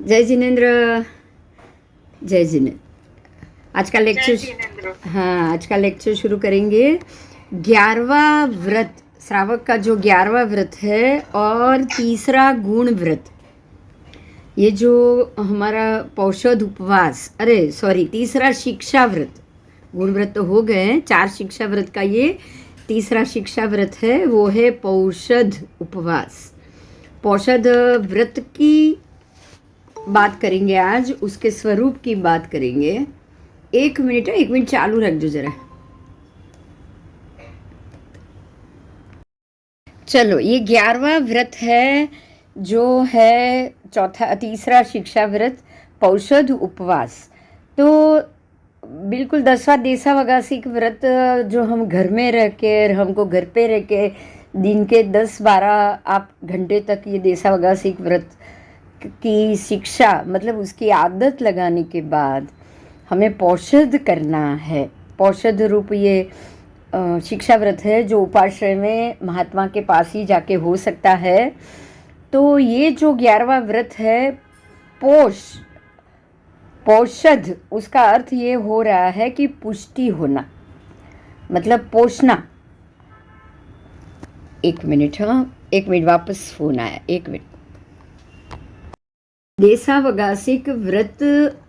जय जिनेन्द्र। जय जिनेन्द्र। आज का लेक्चर, हाँ, आज का लेक्चर शुरू करेंगे। 11वां व्रत, श्रावक का जो 11वां व्रत है और तीसरा गुण व्रत, ये जो हमारा पौषध उपवास, अरे सॉरी, तीसरा शिक्षा व्रत, गुण व्रत तो हो गए हैं, 4 शिक्षा व्रत का ये तीसरा शिक्षा व्रत है, वो है पौषध उपवास। पौषध व्रत की बात करेंगे आज, उसके स्वरूप की बात करेंगे। एक मिनट चालू रख दो जरा। चलो, ये 11वां व्रत है, जो है तीसरा शिक्षा व्रत, पौषध उपवास। तो बिल्कुल 10वां देसा वगासिक व्रत, जो हम घर में रह के, हमको घर पे रह के दिन के 10-12 आप घंटे तक ये देसा वगासिक व्रत की शिक्षा, मतलब उसकी आदत लगाने के बाद हमें पौषध करना है। पौषध रूप ये शिक्षा व्रत है, जो उपाश्रय में महात्मा के पास ही जाके हो सकता है। तो ये जो 11वां व्रत है, पौषध, उसका अर्थ ये हो रहा है कि पुष्टि होना, मतलब पोषना। एक मिनट, वापस फोन आया, एक मिनट। देसावगासिक व्रत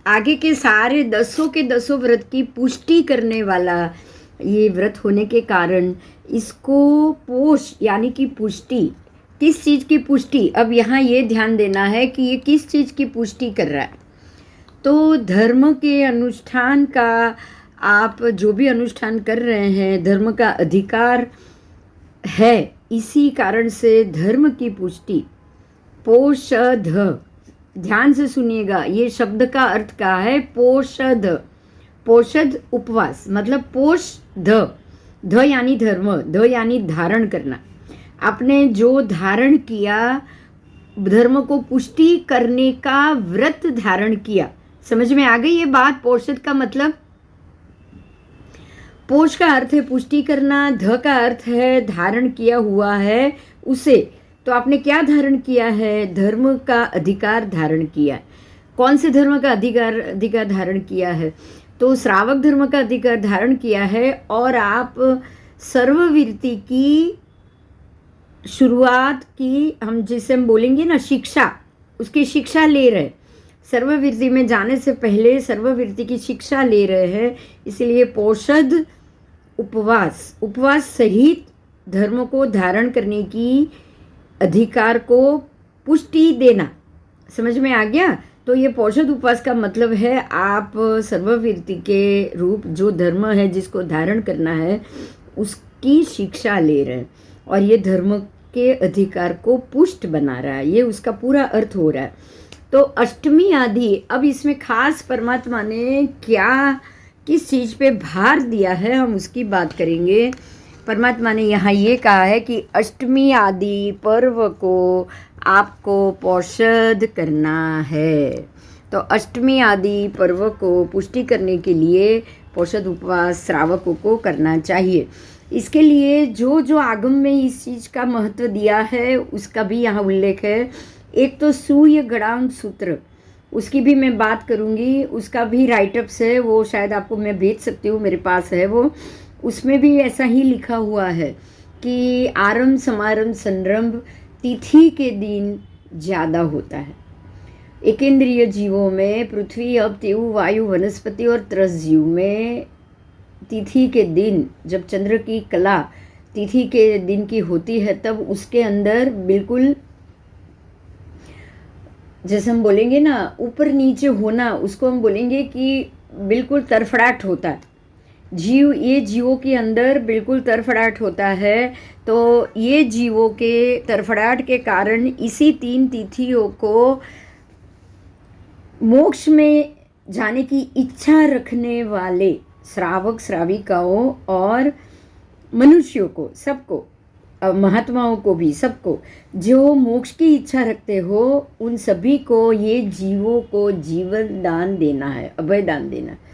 आगे के सारे 10 के 10 व्रत की पुष्टि करने वाला ये व्रत होने के कारण इसको पोष यानी कि पुष्टि, किस चीज़ की पुष्टि, अब यहाँ ये ध्यान देना है कि ये किस चीज़ की पुष्टि कर रहा है। तो धर्म के अनुष्ठान का, आप जो भी अनुष्ठान कर रहे हैं, धर्म का अधिकार है, इसी कारण से धर्म की पुष्टि। पोषध, ध्यान से सुनिएगा, ये शब्द का अर्थ क्या है, पोषध। पोषध उपवास मतलब पोष, ध यानी धर्म, ध यानी धारण करना। आपने जो धारण किया, धर्म को पुष्टि करने का व्रत धारण किया। समझ में आ गई ये बात? पोषद का मतलब, पोष का अर्थ है पुष्टि करना, ध का अर्थ है धारण किया हुआ है उसे। तो आपने क्या धारण किया है? धर्म का अधिकार धारण किया। कौन से धर्म का अधिकार धारण किया है? तो श्रावक धर्म का अधिकार धारण किया है। और आप सर्ववीरति की शुरुआत की, हम जिसे हम बोलेंगे ना शिक्षा, उसकी शिक्षा ले रहे, सर्ववीरति में जाने से पहले सर्ववीरति की शिक्षा ले रहे हैं। इसलिए पौषध उपवास सहित धर्म को धारण करने की अधिकार को पुष्टि देना। समझ में आ गया? तो ये पौषध उपवास का मतलब है, आप सर्ववीरति के रूप जो धर्म है जिसको धारण करना है, उसकी शिक्षा ले रहे हैं और ये धर्म के अधिकार को पुष्ट बना रहा है। ये उसका पूरा अर्थ हो रहा है। तो अष्टमी आदि, अब इसमें खास परमात्मा ने क्या, किस चीज़ पे भार दिया है, हम उसकी बात करेंगे। परमात्मा ने यहाँ ये कहा है कि अष्टमी आदि पर्व को आपको पौषध करना है। तो अष्टमी आदि पर्व को पुष्टि करने के लिए पौषध उपवास श्रावकों को करना चाहिए। इसके लिए जो जो आगम में इस चीज़ का महत्व दिया है, उसका भी यहाँ उल्लेख है। एक तो सूर्य गणांक सूत्र, उसकी भी मैं बात करूँगी, उसका भी राइटअप्स है, वो शायद आपको मैं भेज सकती हूँ, मेरे पास है वो। उसमें भी ऐसा ही लिखा हुआ है कि आरंभ समारंभ संरंभ तिथि के दिन ज़्यादा होता है। एकेंद्रीय जीवों में पृथ्वी, अब तेऊ, वायु, वनस्पति और त्रस जीव में तिथि के दिन, जब चंद्र की कला तिथि के दिन की होती है, तब उसके अंदर बिल्कुल, जैसे हम बोलेंगे ना ऊपर नीचे होना, उसको हम बोलेंगे कि बिल्कुल तरफड़ाहट होता है। ये जीवों के अंदर बिल्कुल तरफड़ाहट होता है। तो ये जीवों के तरफड़ाहट के कारण इसी 3 तिथियों को मोक्ष में जाने की इच्छा रखने वाले श्रावक श्राविकाओं और मनुष्यों को, सबको, महात्माओं को भी, सबको जो मोक्ष की इच्छा रखते हो, उन सभी को ये जीवों को जीवन दान देना है, अभय दान देना है।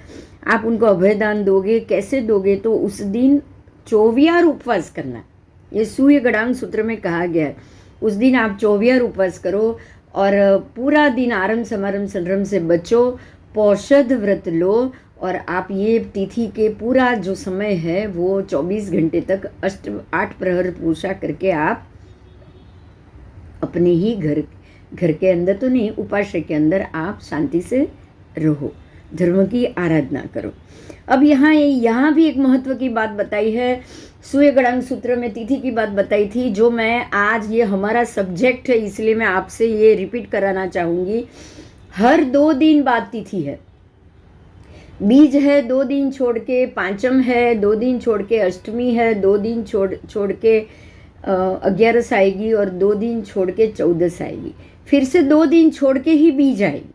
आप उनको अभय दान दोगे, कैसे दोगे? तो उस दिन 24 उपवास करना है। ये सूर्य गणांक सूत्र में कहा गया है। उस दिन आप 24 उपवास करो और पूरा दिन आरम समारम संरम से बचो, पौषध व्रत लो, और आप ये तिथि के पूरा जो समय है वो 24 घंटे तक 8 प्रहर पूजा करके आप अपने ही घर के अंदर तो नहीं, उपाश्रय के अंदर आप शांति से रहो, धर्म की आराधना करो। अब यहाँ भी एक महत्व की बात बताई है। सूर्य गणांक सूत्र में तिथि की बात बताई थी, जो मैं आज, ये हमारा सब्जेक्ट है इसलिए मैं आपसे ये रिपीट कराना चाहूँगी। हर 2 दिन बाद तिथि है। बीज है 2 दिन छोड़ के, पांचम है 2 दिन छोड़ के, अष्टमी है 2 दिन छोड़ के 11 आएगी, और 2 दिन छोड़ के 14 आएगी। फिर से 2 दिन छोड़ के ही बीज आएगी।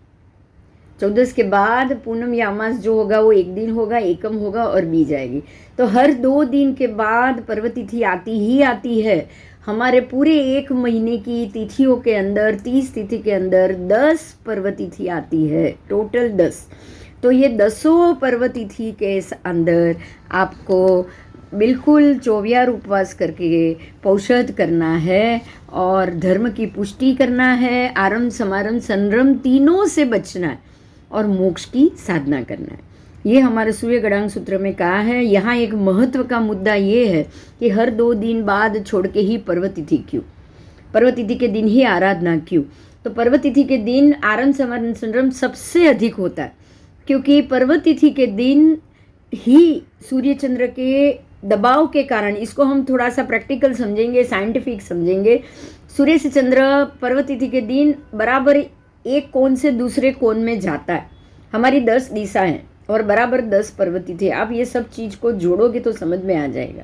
14 के बाद पूनम या अमास जो होगा वो 1 दिन होगा, एकम होगा और बीज आएगी। तो हर 2 दिन के बाद पर्व तिथि आती ही आती है। हमारे पूरे 1 महीने की तिथियों के अंदर, 30 तिथि के अंदर 10 पर्व तिथि आती है, टोटल 10। तो ये 10 पर्व तिथि के अंदर आपको बिल्कुल 24 उपवास करके पौषध करना है और धर्म की पुष्टि करना है, आरम समारम संरम तीनों से बचना है और मोक्ष की साधना करना है। ये हमारे सूर्य गणांक सूत्र में कहा है। यहाँ एक महत्व का मुद्दा ये है कि हर 2 दिन बाद छोड़ के ही पर्व तिथि क्यों, पर्व तिथि के दिन ही आराधना क्यों? तो पर्व तिथि के दिन आरम समारम संरम सबसे अधिक होता है, क्योंकि पर्व तिथि के दिन ही सूर्य चंद्र के दबाव के कारण, इसको हम थोड़ा सा प्रैक्टिकल समझेंगे, साइंटिफिक समझेंगे। सूर्य से चंद्र पर्व तिथि के दिन बराबर एक कोण से दूसरे कोण में जाता है। हमारी 10 दिशा हैं और बराबर 10 पर्व तिथि। आप ये सब चीज़ को जोड़ोगे तो समझ में आ जाएगा।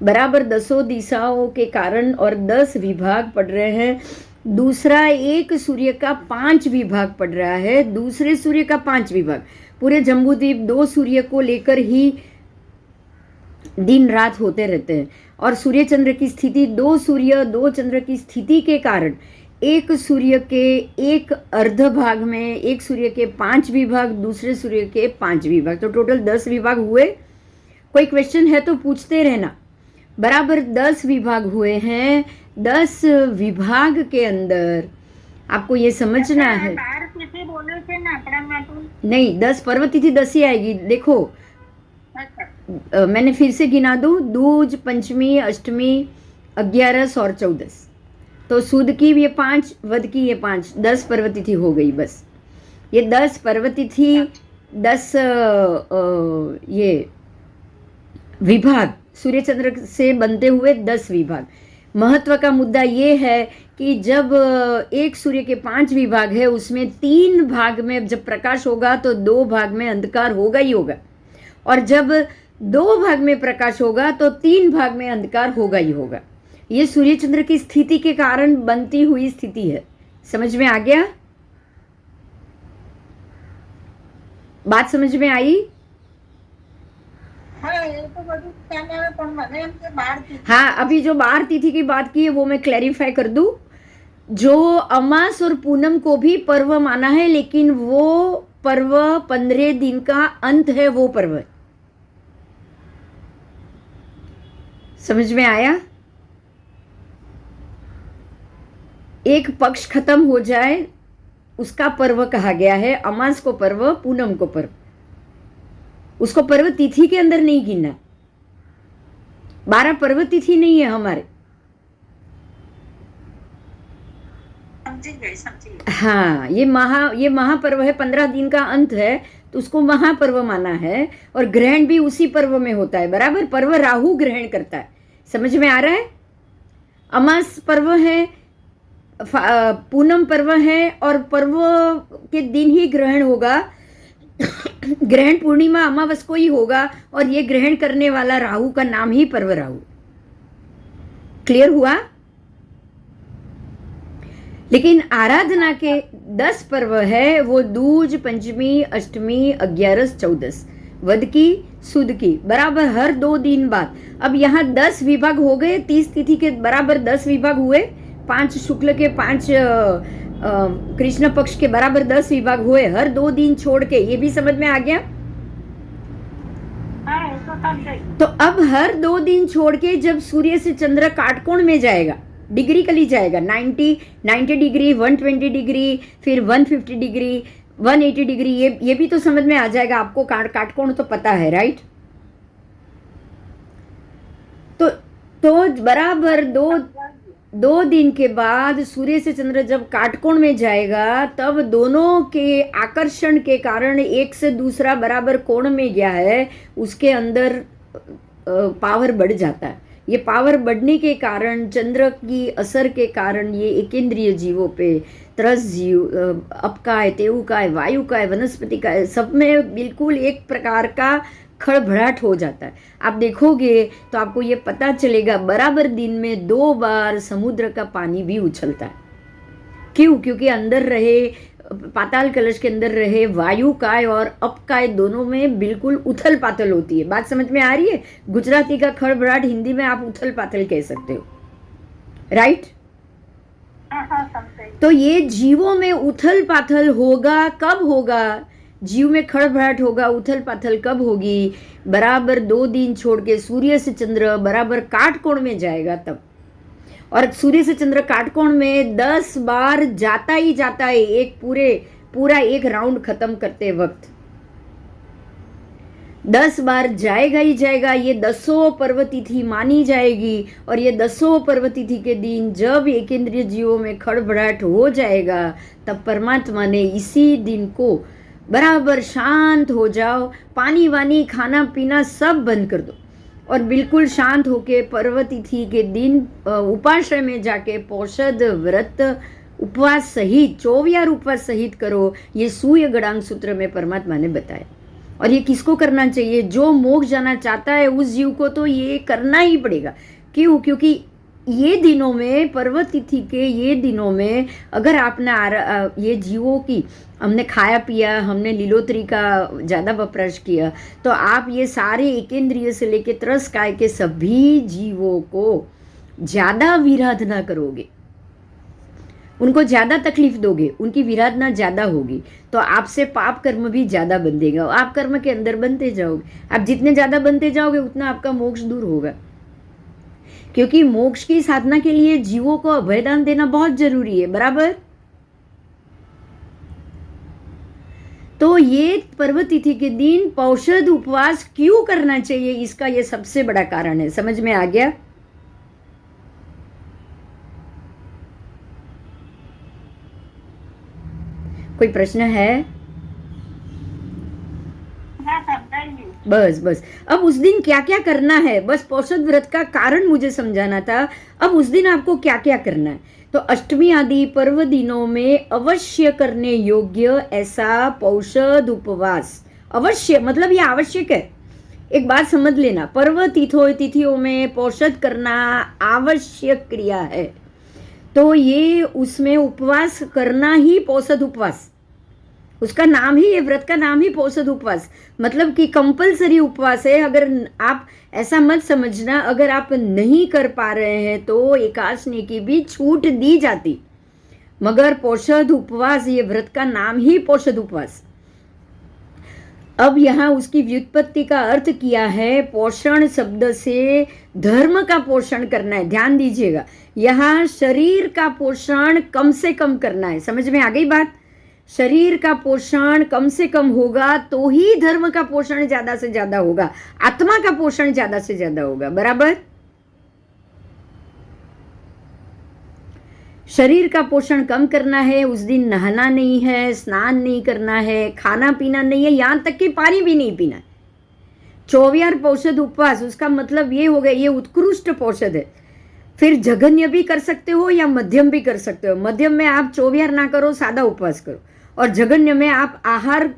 बराबर 10 दिशाओं के कारण और 10 विभाग पड़ रहे हैं। दूसरा एक सूर्य का 5 विभाग पड़ रहा है, दूसरे सूर्य का 5 विभाग। पूरे जम्बूद्वीप 2 सूर्य को लेकर ही दिन रात होते रहते हैं, और सूर्य चंद्र की स्थिति 2 सूर्य 2 चंद्र की स्थिति के कारण एक सूर्य के एक अर्ध भाग में, एक सूर्य के 5 विभाग, दूसरे सूर्य के 5 विभाग, तो टोटल 10 विभाग हुए। कोई क्वेश्चन है तो पूछते रहना। बराबर 10 विभाग हुए हैं। 10 विभाग के अंदर आपको ये समझना है। नहीं, 10 पर्व तिथि 10 ही आएगी। देखो, मैंने फिर से गिना दूं, दूज, पंचमी, अष्टमी, 11 और 14। तो सुद की ये 5, वद की ये 5, 10 पर्व तिथि हो गई। बस ये 10 पर्व तिथि, 10 ये विभाग, सूर्य चंद्र से बनते हुए 10 विभाग। महत्व का मुद्दा ये है कि जब एक सूर्य के 5 विभाग है, उसमें 3 भाग में जब प्रकाश होगा तो 2 भाग में अंधकार होगा ही होगा, और जब 2 भाग में प्रकाश होगा तो 3 भाग में अंधकार होगा ही होगा। ये सूर्य चंद्र की स्थिति के कारण बनती हुई स्थिति है। समझ में आ गया? बात समझ में आई? हाँ, अभी जो 12 तिथि की बात की है वो मैं क्लैरिफाई कर दूं। जो अमास और पूनम को भी पर्व माना है, लेकिन वो पर्व 15 दिन का अंत है, वो पर्व है। समझ में आया? एक पक्ष खत्म हो जाए उसका पर्व कहा गया है। अमास को पर्व, पूनम को पर्व। उसको पर्व तिथि के अंदर नहीं गिनना। 12 पर्व तिथि नहीं है हमारे। हाँ, ये महापर्व है, 15 दिन का अंत है, तो उसको महापर्व माना है। और ग्रहण भी उसी पर्व में होता है, बराबर। पर्व राहु ग्रहण करता है। समझ में आ रहा है? अमास पर्व है, पूनम पर्व है, और पर्व के दिन ही ग्रहण होगा। ग्रहण पूर्णिमा अमावस को ही होगा, और ये ग्रहण करने वाला राहु का नाम ही पर्व राहु। क्लियर हुआ? लेकिन आराधना के 10 पर्व है, वो दूज, पंचमी, अष्टमी, 11, 14, वद की, सुद की, बराबर हर 2 दिन बाद। अब यहाँ 10 विभाग हो गए। 30 तिथि के बराबर 10 विभाग हुए। 5 शुक्ल के, 5 कृष्ण पक्ष के बराबर 10 विभाग हुए, हर 2 दिन छोड़ के। ये भी समझ में आ गया? तो अब हर 2 दिन छोड़ के जब सूर्य से चंद्र काटकोण में जाएगा, डिग्री कली जाएगा, 90 डिग्री, 120 डिग्री, फिर 150 डिग्री, 180 डिग्री, ये भी तो समझ में आ जाएगा आपको। काटकोण तो पता है, राइट? तो बराबर दो दिन के बाद सूर्य से चंद्र जब काटकोण में जाएगा, तब दोनों के आकर्षण के कारण एक से दूसरा बराबर कोण में गया है, उसके अंदर पावर बढ़ जाता है। ये पावर बढ़ने के कारण, चंद्र की असर के कारण, ये एकेंद्रिय जीवों पे, त्रस जीव, अपकाय, तेऊकाय, वायुकाय, वनस्पति का, सब में बिल्कुल एक प्रकार का खड़भड़ाहट हो जाता है। आप देखोगे तो आपको ये पता चलेगा, बराबर दिन में 2 बार समुद्र का पानी भी उछलता है। क्यों? क्योंकि अंदर रहे, पाताल कलश के अंदर रहे वायुकाय और अपकाय, दोनों में बिल्कुल उथल पाथल होती है। बात समझ में आ रही है? गुजराती का खड़भड़ाहट हिंदी में आप उथल पाथल कह सकते हो, राइट? तो ये जीवों में उथल पाथल होगा। कब होगा? जीव में खड़भड़ाहट होगा, उथल पाथल कब होगी? बराबर 2 दिन छोड़ के सूर्य से चंद्र बराबर काटकोण में जाएगा तब। और सूर्य से चंद्र काटकोण में 10 बार जाता ही जाता है, एक पूरा एक राउंड खत्म करते वक्त 10 बार जाएगा ही जाएगा। ये 10 पर्व तिथि मानी जाएगी। और ये 10 पर्व तिथि के दिन जब एकेंद्रीय जीवों में खड़बड़ाहट हो जाएगा, तब परमात्मा ने इसी दिन को बराबर शांत हो जाओ, पानी वानी खाना पीना सब बंद कर दो और बिल्कुल शांत होके पर्व तिथि के दिन उपाश्रय में जाके पौषध व्रत उपवास सहित 24 उपवास सहित करो। ये सूर्य गणांग सूत्र में परमात्मा ने बताया। और ये किसको करना चाहिए? जो मोक्ष जाना चाहता है उस जीव को तो ये करना ही पड़ेगा। क्यों? क्योंकि ये दिनों में, पर्व तिथि के ये दिनों में, अगर आपने ये जीवों की, हमने खाया पिया, हमने लीलोतरी का ज़्यादा वपराश किया, तो आप ये सारे एकेंद्रिय से लेके त्रस काय के सभी जीवों को ज़्यादा विराधना करोगे, उनको ज़्यादा तकलीफ दोगे, उनकी विराधना ज़्यादा होगी, तो आपसे पाप कर्म भी ज़्यादा बंधेगा। आप कर्म के अंदर बनते जाओगे। आप जितने ज़्यादा बनते जाओगे उतना आपका मोक्ष दूर होगा। क्योंकि मोक्ष की साधना के लिए जीवों को अभयदान देना बहुत जरूरी है, बराबर? तो ये पर्व तिथि के दिन पौषध उपवास क्यों करना चाहिए, इसका ये सबसे बड़ा कारण है। समझ में आ गया? कोई प्रश्न है? बस अब उस दिन क्या क्या करना है, बस पौषध व्रत का कारण मुझे समझाना था। अब उस दिन आपको क्या क्या करना है, तो अष्टमी आदि पर्व दिनों में अवश्य करने योग्य ऐसा पौषध उपवास, अवश्य मतलब ये आवश्यक है। एक बात समझ लेना, पर्व तिथियों में पौषध करना आवश्यक क्रिया है। तो ये उसमें उपवास करना ही पौषध उपवास, उसका नाम ही, ये व्रत का नाम ही पौषध उपवास, मतलब कि कंपलसरी उपवास है। अगर आप ऐसा मत समझना, अगर आप नहीं कर पा रहे हैं तो एकादशी की भी छूट दी जाती, मगर पौषध उपवास, ये व्रत का नाम ही पौषध उपवास। अब यहाँ उसकी व्युत्पत्ति का अर्थ किया है, पोषण शब्द से धर्म का पोषण करना है। ध्यान दीजिएगा, यहाँ शरीर का पोषण कम से कम करना है। समझ में आ गई बात? शरीर का पोषण कम से कम होगा तो ही धर्म का पोषण ज्यादा से ज्यादा होगा, आत्मा का पोषण ज्यादा से ज्यादा होगा, बराबर? शरीर का पोषण कम करना है, उस दिन नहाना नहीं है, स्नान नहीं करना है, खाना पीना नहीं है, यहां तक कि पानी भी नहीं पीना है। 24 पौषध उपवास, उसका मतलब ये हो गया, ये उत्कृष्ट पौषध है। फिर जघन्य भी कर सकते हो या मध्यम भी कर सकते हो। मध्यम में आप 24 ना करो, सादा उपवास करो, और जघन्य में आप आहार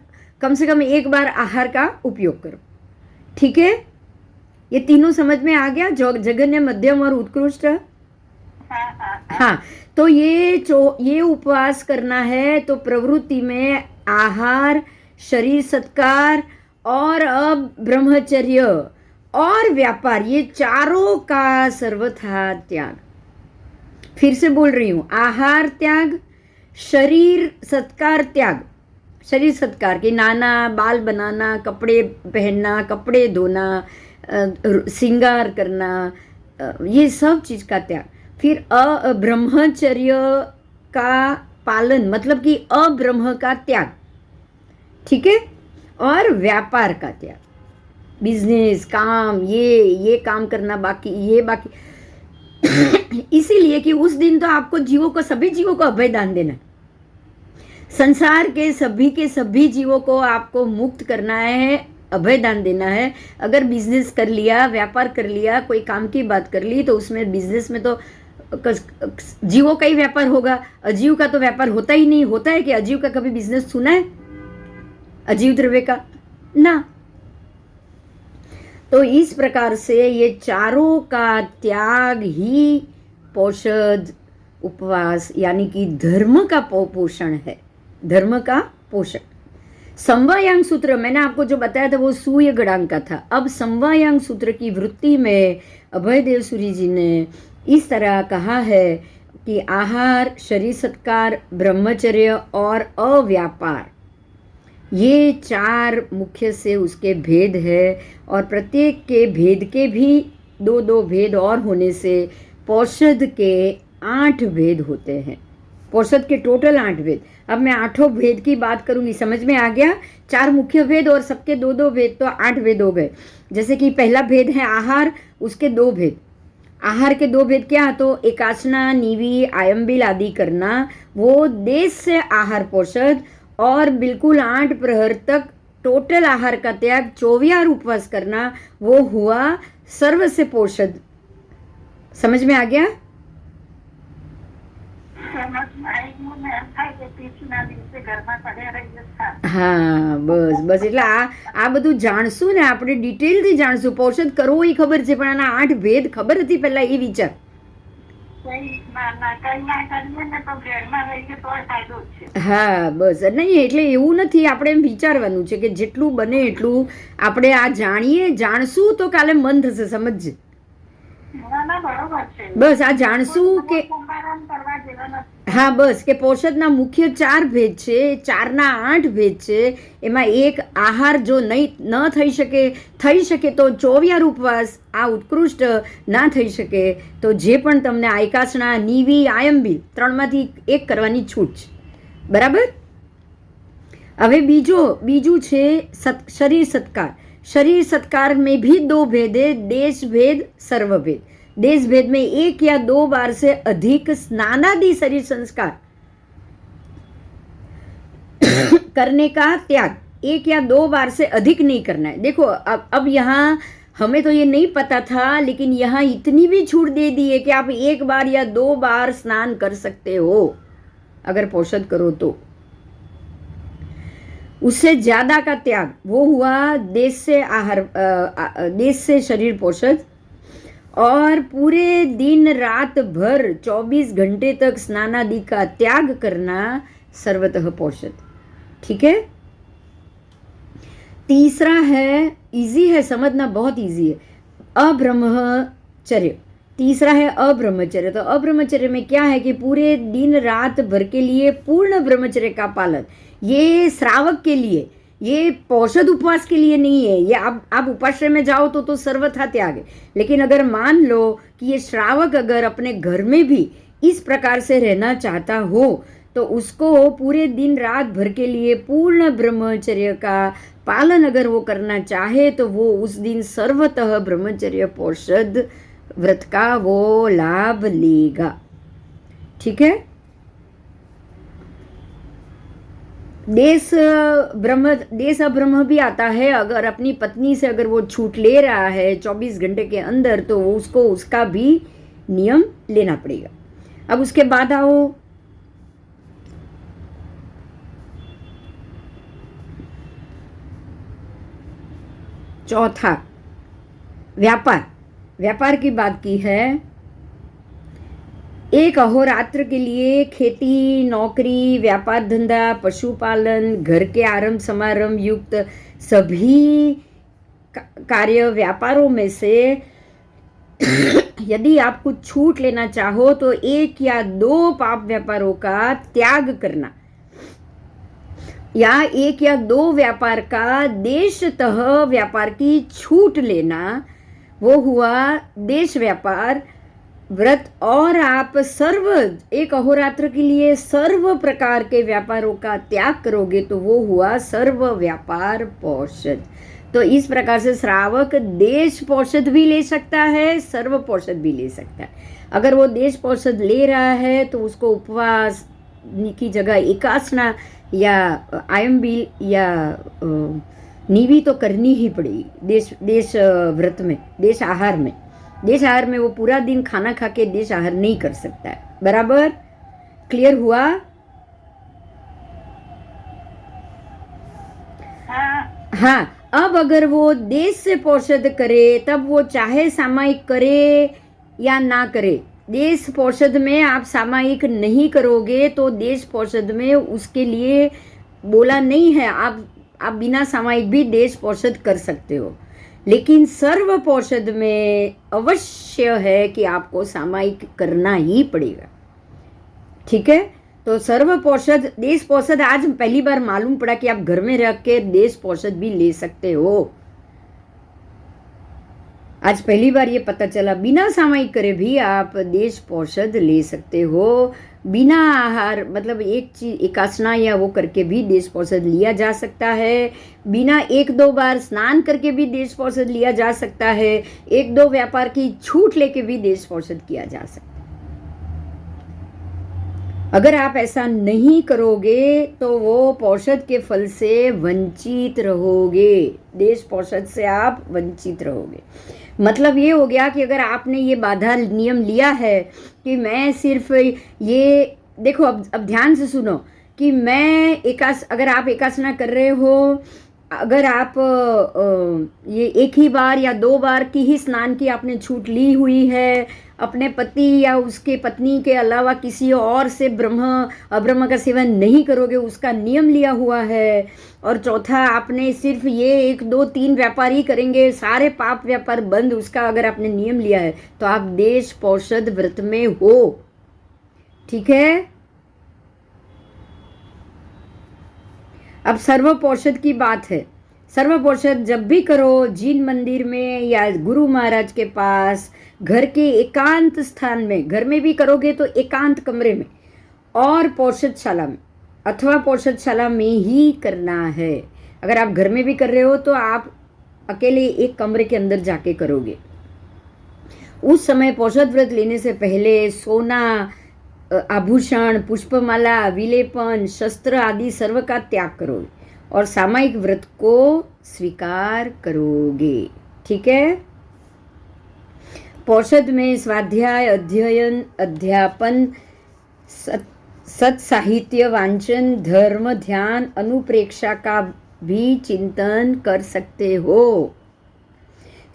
कम से कम 1 बार आहार का उपयोग करो। ठीक है? ये तीनों समझ में आ गया, जघन्य, मध्यम और उत्कृष्ट। हाँ, तो ये उपवास करना है। तो प्रवृत्ति में आहार, शरीर सत्कार और अब ब्रह्मचर्य और व्यापार, ये चारों का सर्वथा त्याग। फिर से बोल रही हूं, आहार त्याग, शरीर सत्कार त्याग। शरीर सत्कार की नाना, बाल बनाना, कपड़े पहनना, कपड़े धोना, श्रृंगार करना, ये सब चीज का त्याग। फिर ब्रह्मचर्य का पालन मतलब कि अब्रह्म का त्याग, ठीक है, और व्यापार का त्याग, बिजनेस काम, ये काम करना बाकी, ये बाकी इसीलिए कि उस दिन तो आपको जीवों को, सभी जीवों को अभय दान देना है। संसार के सभी जीवों को आपको मुक्त करना है, अभय दान देना है। अगर बिजनेस कर लिया, व्यापार कर लिया, कोई काम की बात कर ली, तो उसमें बिजनेस में तो जीवों का ही व्यापार होगा, अजीव का तो व्यापार होता ही नहीं। होता है कि अजीव का कभी बिजनेस सुना है अजीव द्रव्य का? ना। तो इस प्रकार से ये चारों का त्याग ही पोषद उपवास यानी कि धर्म का पोषण है, धर्म का पोषण। समवायांग सूत्र मैंने आपको जो बताया था वो सूर्य गणांक का था। अब समवायांग सूत्र की वृत्ति में अभयदेव सूरी जी ने इस तरह कहा है कि आहार, शरीर सत्कार, ब्रह्मचर्य और अव्यापार, ये चार मुख्य से उसके भेद है, और प्रत्येक के भेद के भी दो दो भेद और होने से पोषद के 8 भेद होते हैं। पोषद के टोटल 8 भेद। अब मैं 8 भेद की बात करूंगी, समझ में आ गया? 4 मुख्य भेद और सबके 2-2 भेद, तो 8 भेद हो गए। जैसे कि पहला भेद है आहार, उसके 2 भेद। आहार के 2 भेद क्या? तो एकाचना, नीवी, आयम्बिल आदि करना, वो देश से आहार पोषद, और बिल्कुल 8 प्रहर तक टोटल आहार का त्याग, 24 उपवास करना, वो हुआ सर्व से पोषद। समझ में आ गया? હા બસ એટલે આ બધું જાણશું ને આપણે, ડિટેલથી જાણશું. પોષદ કરવો એ ખબર છે, પણ આના 8 ભેદ ખબર હતી પહેલા, એ વિચાર. હા બસ, નહીં એટલે એવું નથી, આપણે એમ વિચારવાનું છે કે જેટલું બને એટલું આપણે આ જાણીએ, જાણશું તો કાલે મન થશે, સમજજે. બસ આ જાણશું કે હા બસ કે પોષદના મુખ્ય 4 ભેદ છે, 4ના 8 ભેદ છે. એમાં એક આહાર જો નહીં ન થઈ શકે તો 24 ઉપવાસ, આ ઉત્કૃષ્ટ ના થઈ શકે તો જે પણ તમને આયકાસણા, નીવી, આયંબિલ 3માંથી એક કરવાની છૂટ છે. બરાબર? હવે બીજું છે શરીર સત્કાર. शरीर सत्कार में भी 2 भेद है, देश भेद, सर्व भेद. देश भेद में 1 या 2 बार से अधिक स्नानादि शरीर संस्कार करने का त्याग, 1 या 2 बार से अधिक नहीं करना है. देखो अब यहाँ हमें तो ये नहीं पता था, लेकिन यहाँ इतनी भी छूट दे दी है कि आप 1 बार या 2 बार स्नान कर सकते हो अगर पोषद करो तो. उससे ज्यादा का त्याग वो हुआ देश से आहार, देश से शरीर पोषद, और पूरे दिन रात भर 24 घंटे तक स्नानादि का त्याग करना सर्वतः पोषद. ठीक है? तीसरा है, इजी है समझना, बहुत इजी है, अब्रह्मचर्य. तीसरा है अब्रह्मचर्य. तो अब्रह्मचर्य में क्या है कि पूरे दिन रात भर के लिए पूर्ण ब्रह्मचर्य का पालन. ये श्रावक के लिए, ये पोषद उपवास के लिए नहीं है. ये आप उपाश्रय में जाओ तो सर्वथा त्याग है. लेकिन अगर मान लो कि ये श्रावक अगर अपने घर में भी इस प्रकार से रहना चाहता हो तो उसको पूरे दिन रात भर के लिए पूर्ण ब्रह्मचर्य का पालन अगर वो करना चाहे तो वो उस दिन सर्वतः ब्रह्मचर्य पोषद व्रत का वो लाभ लेगा. ठीक है? देश अब्रह्म भी आता है. अगर अपनी पत्नी से अगर वो छूट ले रहा है 24 घंटे के अंदर तो उसको उसका भी नियम लेना पड़ेगा. अब उसके बाद आओ चौथा, व्यापार. व्यापार की बात की है. एक अहोरात्र के लिए खेती, नौकरी, व्यापार धंधा, पशुपालन, घर के आरंभ समारंभ युक्त सभी कार्य व्यापारों में से यदि आप कुछ छूट लेना चाहो तो 1 या 2 पाप व्यापारों का त्याग करना, या 1 या 2 व्यापार का देशतः व्यापार की छूट लेना, वो हुआ देश व्यापार. व्रत और आप सर्व एक अहोरात्र के लिए सर्व प्रकार के व्यापारों का त्याग करोगे तो वो हुआ सर्व व्यापार पौषध। तो इस प्रकार से श्रावक देश पौषध भी ले सकता है, सर्व पौषध भी ले सकता है। अगर वो देश पौषध ले रहा है तो उसको उपवास की जगह एकासना या आयम्बील या नीवी तो करनी ही पड़ेगी। देश व्रत में, देश आहार में वो पूरा दिन खाना खा के देश आहार नहीं कर सकता है। बराबर क्लियर हुआ? हाँ, अब अगर वो देश से पौषध करे तब वो चाहे सामायिक करे या ना करे। देश पौषध में आप सामायिक नहीं करोगे तो देश पौषध में उसके लिए बोला नहीं है, आप बिना सामायिक भी देश पौषध कर सकते हो। लेकिन सर्व पौषध में अवश्य है कि आपको सामायिक करना ही पड़ेगा। ठीक है, तो सर्व पौषध, देश पौषध आज पहली बार मालूम पड़ा कि आप घर में रह के देश पौषध भी ले सकते हो। आज पहली बार ये पता चला, बिना सामायिक करे भी आप देश पौषध ले सकते हो। बिना आहार मतलब एक चीज एकासना या वो करके भी देश पौषध लिया जा सकता है। बिना 1-2 बार स्नान करके भी देश पौषध लिया जा सकता है। 1-2 व्यापार की छूट लेके भी देश पौषध किया जा सकता है। अगर आप ऐसा नहीं करोगे तो वो पौषध के फल से वंचित रहोगे। देश पौषध से आप वंचित रहोगे। मतलब ये हो गया कि अगर आपने ये बाधा नियम लिया है कि मैं सिर्फ ये देखो, अब ध्यान से सुनो कि मैं अगर आप एकासना कर रहे हो, अगर आप ये 1 ही बार या 2 बार की ही स्नान की आपने छूट ली हुई है, अपने पति या उसके पत्नी के अलावा किसी और से अब्रह्म का सेवन नहीं करोगे, उसका नियम लिया हुआ है, और चौथा आपने सिर्फ ये 1-2-3 व्यापार ही करेंगे, सारे पाप व्यापार बंद, उसका अगर आपने नियम लिया है तो आप देश पौषध व्रत में हो। ठीक है, अब सर्व पौषध की बात है। सर्व पौषध जब भी करो, जिन मंदिर में या गुरु महाराज के पास, घर के एकांत स्थान में, घर में भी करोगे तो एकांत कमरे में, और पौषधशाला में अथवा पौषधशाला में ही करना है। अगर आप घर में भी कर रहे हो तो आप अकेले एक कमरे के अंदर जाके करोगे। उस समय पौषध व्रत लेने से पहले सोना, आभूषण, पुष्पमाला, विलेपन, शस्त्र आदि सर्व का त्याग करोगे और सामायिक व्रत को स्वीकार करोगे। ठीक है, पौषध में स्वाध्याय, अध्ययन, अध्यापन, सत साहित्य वांचन, धर्म, ध्यान, अनुप्रेक्षा का भी चिंतन कर सकते हो।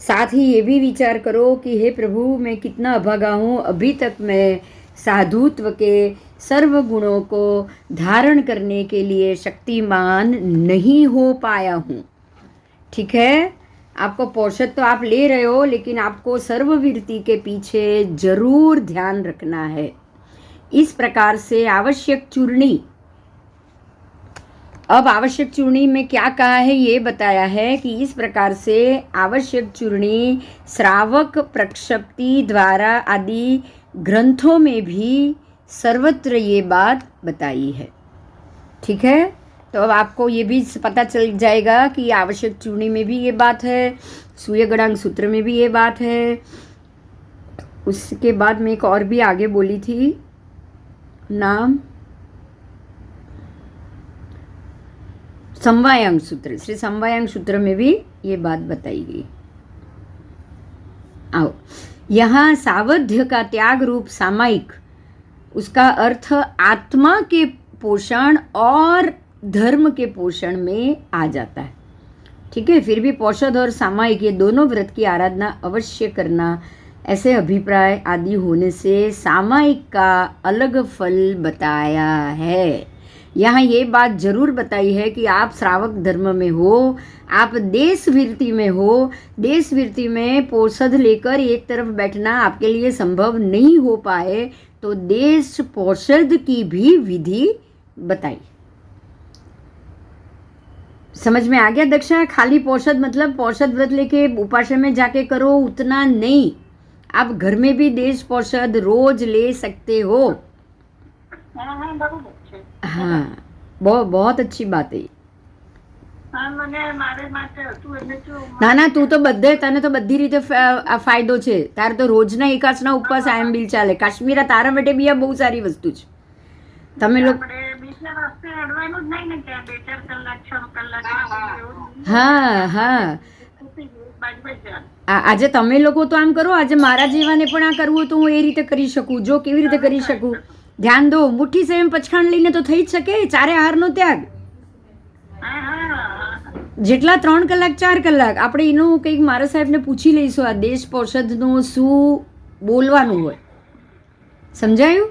साथ ही ये भी विचार करो कि हे प्रभु, मैं कितना अभागा हूँ, अभी तक मैं साधुत्व के सर्व गुणों को धारण करने के लिए शक्तिमान नहीं हो पाया हूँ। ठीक है, आपको पौषध तो आप ले रहे हो, लेकिन आपको सर्ववीरति के पीछे जरूर ध्यान रखना है। इस प्रकार से आवश्यक चूर्णी, अब आवश्यक चूर्णी में क्या कहा है ये बताया है कि इस प्रकार से आवश्यक चूर्णी श्रावक प्रक्षप्ति द्वारा आदि ग्रंथों में भी सर्वत्र ये बात बताई है। ठीक है, तो अब आपको ये भी पता चल जाएगा कि आवश्यक चूर्णी में भी ये बात है, सूर्य गणांक सूत्र में भी ये बात है। उसके बाद में एक और भी आगे बोली थी, नाम समवायांग सूत्र, श्री समवायांग सूत्र में भी ये बात बताई गई। आओ, यहाँ सावध्य का त्याग रूप सामायिक, उसका अर्थ आत्मा के पोषण और धर्म के पोषण में आ जाता है। ठीक है, फिर भी पौषध और सामायिक ये दोनों व्रत की आराधना अवश्य करना, ऐसे अभिप्राय आदि होने से सामायिक का अलग फल बताया है। यहाँ ये बात जरूर बताई है कि आप श्रावक धर्म में हो, आप देशवीरति में हो। देशवीरति में पौषध लेकर एक तरफ बैठना आपके लिए संभव नहीं हो पाए तो देश पौषध की भी विधि बताई। समझ में आ गया दक्षा? खाली पौषध मतलब पौषध व्रत लेके उपाश्रम में जाके करो उतना नहीं। आप घर में भी देश पोषद रोज ले सकते हो। બરોબર છે. हाँ, बहुत अच्छी बात है। મને મારે માટે હતું એટલે જો ના ના, તું તો બધે, તને તો બધી રીતે આ ફાયદો છે. તારે તો રોજના એકાચના ઉપવાસ આયમ બિલ ચાલે. કાશ્મીરા તારા માટે બી આ બહુ સારી વસ્તુ છે. તમે લોકો આપણે બીજા રસ્તે અડવાનું જ નહીં ને કે 2-4 કલાક 6 કલાક હા હા, આજે તમે લોકો તો આમ કરો, આજે મારા જેવાને પણ આ કરવું તો હું એ રીતે કરી શકું. જો કેવી રીતે કરી શકું, ધ્યાન દો. મુઠ્ઠી સેમ પચખાણ લઈને તો થઈ જ શકે. ચારે આહારનો ત્યાગ. જેટલા 3 કલાક 4 કલાક આપણે એનું કંઈક મારા સાહેબને પૂછી લઈશું. આ દેશ પોષદનું શું બોલવાનું હોય, સમજાયું?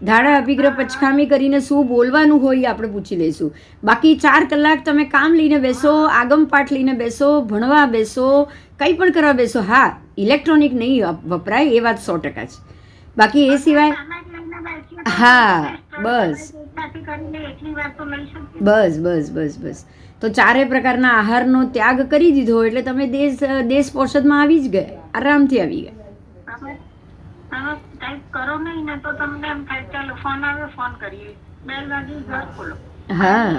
ધાડા અભિગ્રહ પચખામી કરીને શું બોલવાનું હોય એ આપણે પૂછી લઈશું. બાકી 4 કલાક તમે કામ લઈને બેસો, આગમ પાઠ લઈને બેસો, ભણવા બેસો, કંઈ પણ કરવા બેસો. હા, ઇલેક્ટ્રોનિક નહીં વપરાય એ વાત 100% છે. બાકી એ સિવાય હા, બસ બસ બસ બસ બસ. તો ચારે પ્રકારના આહારનો ત્યાગ કરી દીધો એટલે તમે દેશ પોષદમાં આવી જ ગયા, આરામથી આવી ગયા. કરો નહીં ને તો તમને એમ થાય ચાલો ફોન આવે ફોન કરીએ, બેલ વાગી ઘર ખોલો. હા,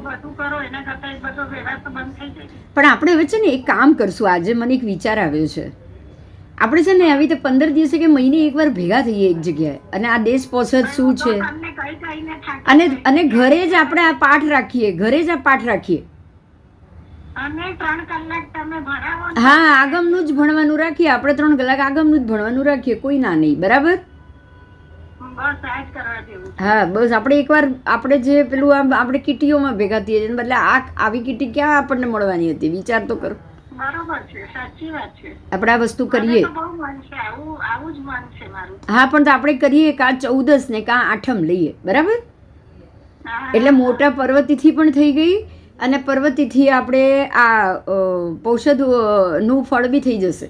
બધું કરો એના કરતા એક બધો વ્યવહાર તો બંધ થઈ જાય. પણ આપણે હવે છે ને એક કામ કરશું. આજે મને એક વિચાર આવ્યો છે. આપણે છે ને આવી રીતે 15 દિવસે કે મહિને એકવાર ભેગા થઈએ એક જગ્યાએ અને આ દેશ પોષદ શું છે અને ઘરે જ આપણે આ પાઠ રાખીએ, ઘરે જ આ પાઠ રાખીએ. અને 3 કલાક તમે ભણાવો. હા, આગમનું જ ભણવાનું રાખીએ. આપણે 3 કલાક આગમનું જ ભણવાનું રાખીએ, કોઈ ના નહીં. બરાબર? હા, બસ. આપણે એકવાર આપણે જે પેલું આપણે કિટીઓમાં ભેગા થઈએ છીએ, બદલે આવી કિટી ક્યાં આપણને મળવાની હતી? વિચાર તો કરો. બરોબર છે, સાચી વાત છે. આપણે આ વસ્તુ કરીએ. આવું જ મન છે મારું. હા, પણ તો આપણે કરીએ કાં 14 ને કાં 8મ લઈએ. બરાબર? એટલે મોટા પર્વતિથિ પણ થઈ ગઈ અને પર્વતિથિ આપણે આ પૌષદ નું ફળ બી થઈ જશે.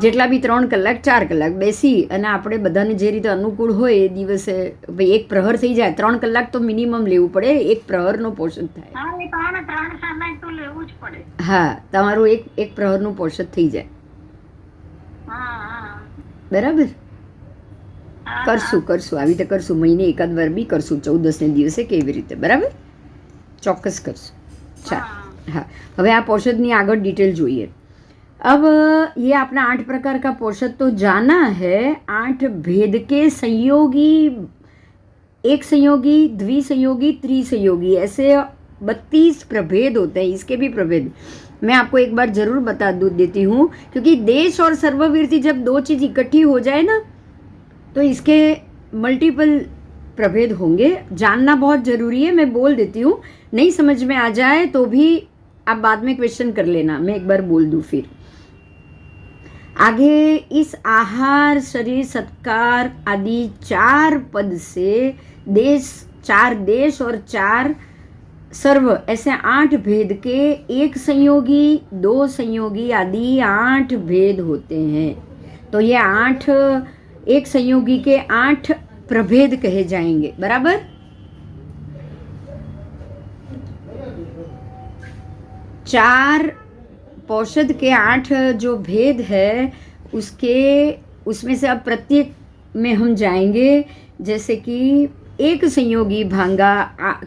જેટલા બી 3 કલાક 4 કલાક બેસી અને આપણે બધાને જે રીતે અનુકૂળ હોય એ દિવસે ભાઈ એક પ્રહર થઈ જાય. 3 કલાક તો મિનિમમ લેવું પડે, એક પ્રહરનું પોષણ થાય. હા, તમારું એક પ્રહરનું પોષણ થઈ જાય. બરાબર? કરશું આવી રીતે કરશું. મહિને એકાદ વાર બી કરશું, 14 ને દિવસે કેવી રીતે. બરાબર? ચોક્કસ કરશું. ચાલ. हाँ, હવે આ पोषद આગળ डिटेल જોઈએ. अब ये अपना 8 प्रकार का पोषद तो जाना है. 8 भेद के संयोगी, एक संयोगी, द्विसंयोगी, त्रिसंयोगी, ऐसे 32 प्रभेद होते हैं. इसके भी प्रभेद मैं आपको एक बार ज़रूर बता देती हूँ, क्योंकि देश और सर्ववीरती जब 2 चीज़ इकट्ठी हो जाए ना तो इसके मल्टीपल प्रभेद होंगे. जानना बहुत ज़रूरी है. मैं बोल देती हूँ, नहीं समझ में आ जाए तो भी आप बाद में क्वेश्चन कर लेना. मैं एक बार बोल दूँ फिर आगे. इस आहार, शरीर, सत्कार आदि 4 पद से 4 देश और 4 सर्व, ऐसे 8 भेद के एक संयोगी, 2 संयोगी आदि 8 भेद होते हैं. तो ये 8 एक संयोगी के 8 प्रभेद कहे जाएंगे. बराबर? चार पोषद के 8 जो भेद है उसमें से अब प्रत्येक में हम जाएंगे. जैसे कि एक संयोगी भांगा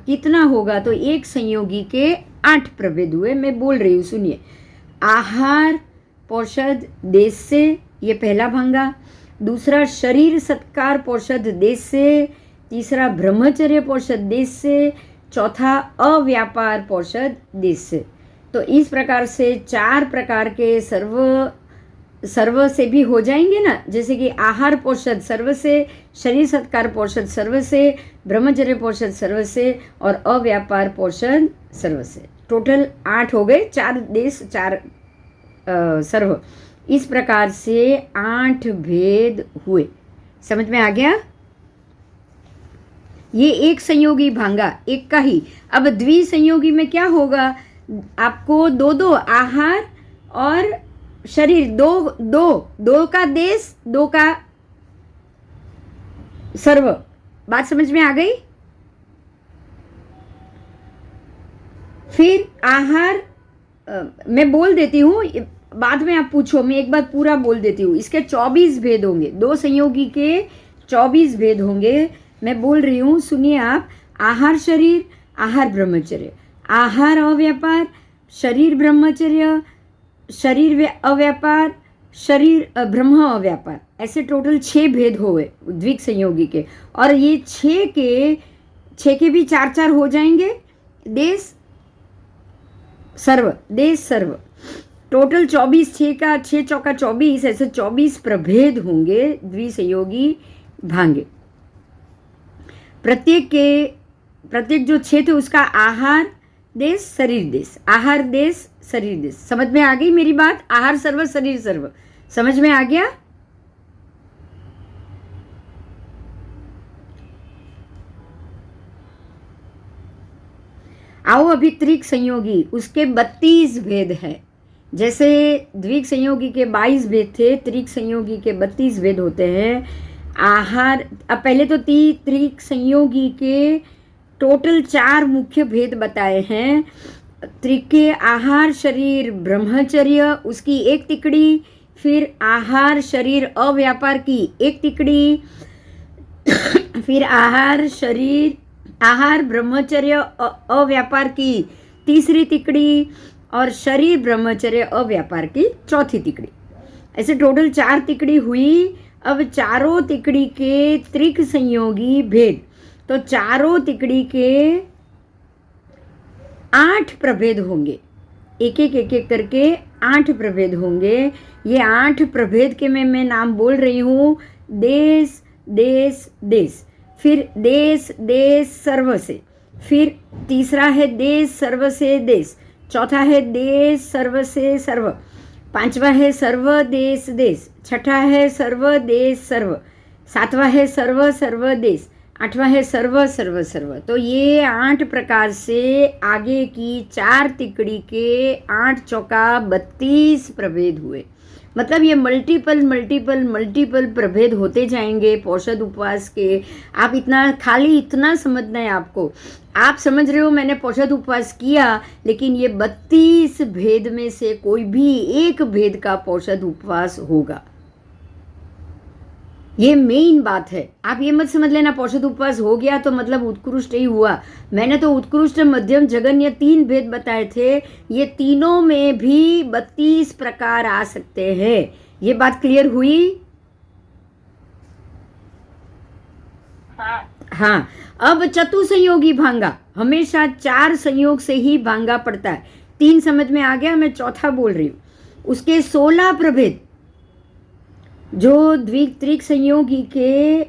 कितना होगा, तो एक संयोगी के 8 प्रभेद हुए. मैं बोल रही हूँ, सुनिए. आहार पोषद देश से, ये पहला भांगा. दूसरा शरीर सत्कार पोषद देश से. तीसरा ब्रह्मचर्य पोषद देश से. चौथा अव्यापार पोषद देश से. तो इस प्रकार से 4 प्रकार के सर्व से भी हो जाएंगे ना. जैसे कि आहार पोषद सर्व से, शरीर सत्कार पोषद सर्व से, ब्रह्मचर्य पोषद सर्व से और अव्यापार पोषद सर्व से. टोटल 8 हो गए. 4 देश 4 सर्व. इस प्रकार से 8 भेद हुए. समझ में आ गया? ये एक संयोगी भांगा, एक का ही. अब द्विसंयोगी में क्या होगा? आपको 2 आहार और शरीर, 2 का देश, 2 का सर्व. बात समझ में आ गई? फिर आहार मैं बोल देती हूँ, बाद में आप पूछो, मैं एक बार पूरा बोल देती हूँ। इसके 24 भेद होंगे, 2 संयोगी के 24 भेद होंगे। मैं बोल रही हूँ, सुनिए आप। आहार शरीर, आहार ब्रह्मचर्य, आहार अव्यापार, शरीर ब्रह्मचर्य, शरीर अव्यापार, शरीर ब्रह्म अव्यापार, ऐसे टोटल 6 भेद हुए द्विक संयोगी के। और ये 6 के भी 4-4 हो जाएंगे। देश सर्व, देश सर्व, टोटल 24, 6 का 6 चौका 24, ऐसे 24 प्रभेद होंगे द्विसंयोगी भांगे। प्रत्येक जो 6 थे उसका आहार देश शरीर देश, आहार देश शरीर देश। समझ में आ गई मेरी बात? आहार सर्व शरीर सर्व, समझ में आ गया? आओ अभी त्रिक संयोगी, उसके 32 भेद है। जैसे द्विक संयोगी के 22 भेद थे, त्रिक संयोगी के 32 भेद होते हैं। आहार, अब पहले तो त्रिक संयोगी के टोटल 4 मुख्य भेद बताए हैं। त्रिक के आहार शरीर ब्रह्मचर्य, उसकी 1 तिकड़ी, फिर आहार शरीर अव्यापार की 1 तिकड़ी, फिर आहार ब्रह्मचर्य अव्यापार की 3री तिकड़ी, और शरीर ब्रह्मचर्य अव्यापार की 4थी तिकड़ी। ऐसे टोटल 4 तिकड़ी हुई। अब चारों तिकड़ी के त्रिक संयोगी भेद, तो चारों तिकड़ी के 8 प्रभेद होंगे। एक एक करके 8 प्रभेद होंगे। ये 8 प्रभेद के मैं नाम बोल रही हूँ। देश देश देश, फिर देश देश सर्व से, फिर तीसरा है देश सर्व से देश, चौथा है देश सर्व से सर्व, पांचवा है सर्व देश देश, छठा है सर्व देश सर्व, सातवां है सर्व सर्व देश, आठवां है सर्व सर्व सर्व। तो ये 8 प्रकार से आगे की 4 तिकड़ी के 8 चौका 32 प्रभेद हुए। मतलब ये मल्टीपल प्रभेद होते जाएंगे पौषध उपवास के। आप इतना समझना है आपको। आप समझ रहे हो मैंने पौषध उपवास किया, लेकिन ये 32 भेद में से कोई भी एक भेद का पौषध उपवास होगा। ये मेन बात है। आप ये मत समझ लेना पौषध उपवास हो गया तो मतलब उत्कृष्ट ही हुआ। मैंने तो उत्कृष्ट, मध्यम, जघन्य 3 भेद बताए थे। ये तीनों में भी 32 प्रकार आ सकते हैं। ये बात क्लियर हुई? हाँ। अब चतुसंयोगी भांगा, हमेशा 4 संयोग से ही भांगा पड़ता है। 3 समझ में आ गया, मैं चौथा बोल रही हूँ। उसके 16 प्रभेद, जो द्विक संयोगी के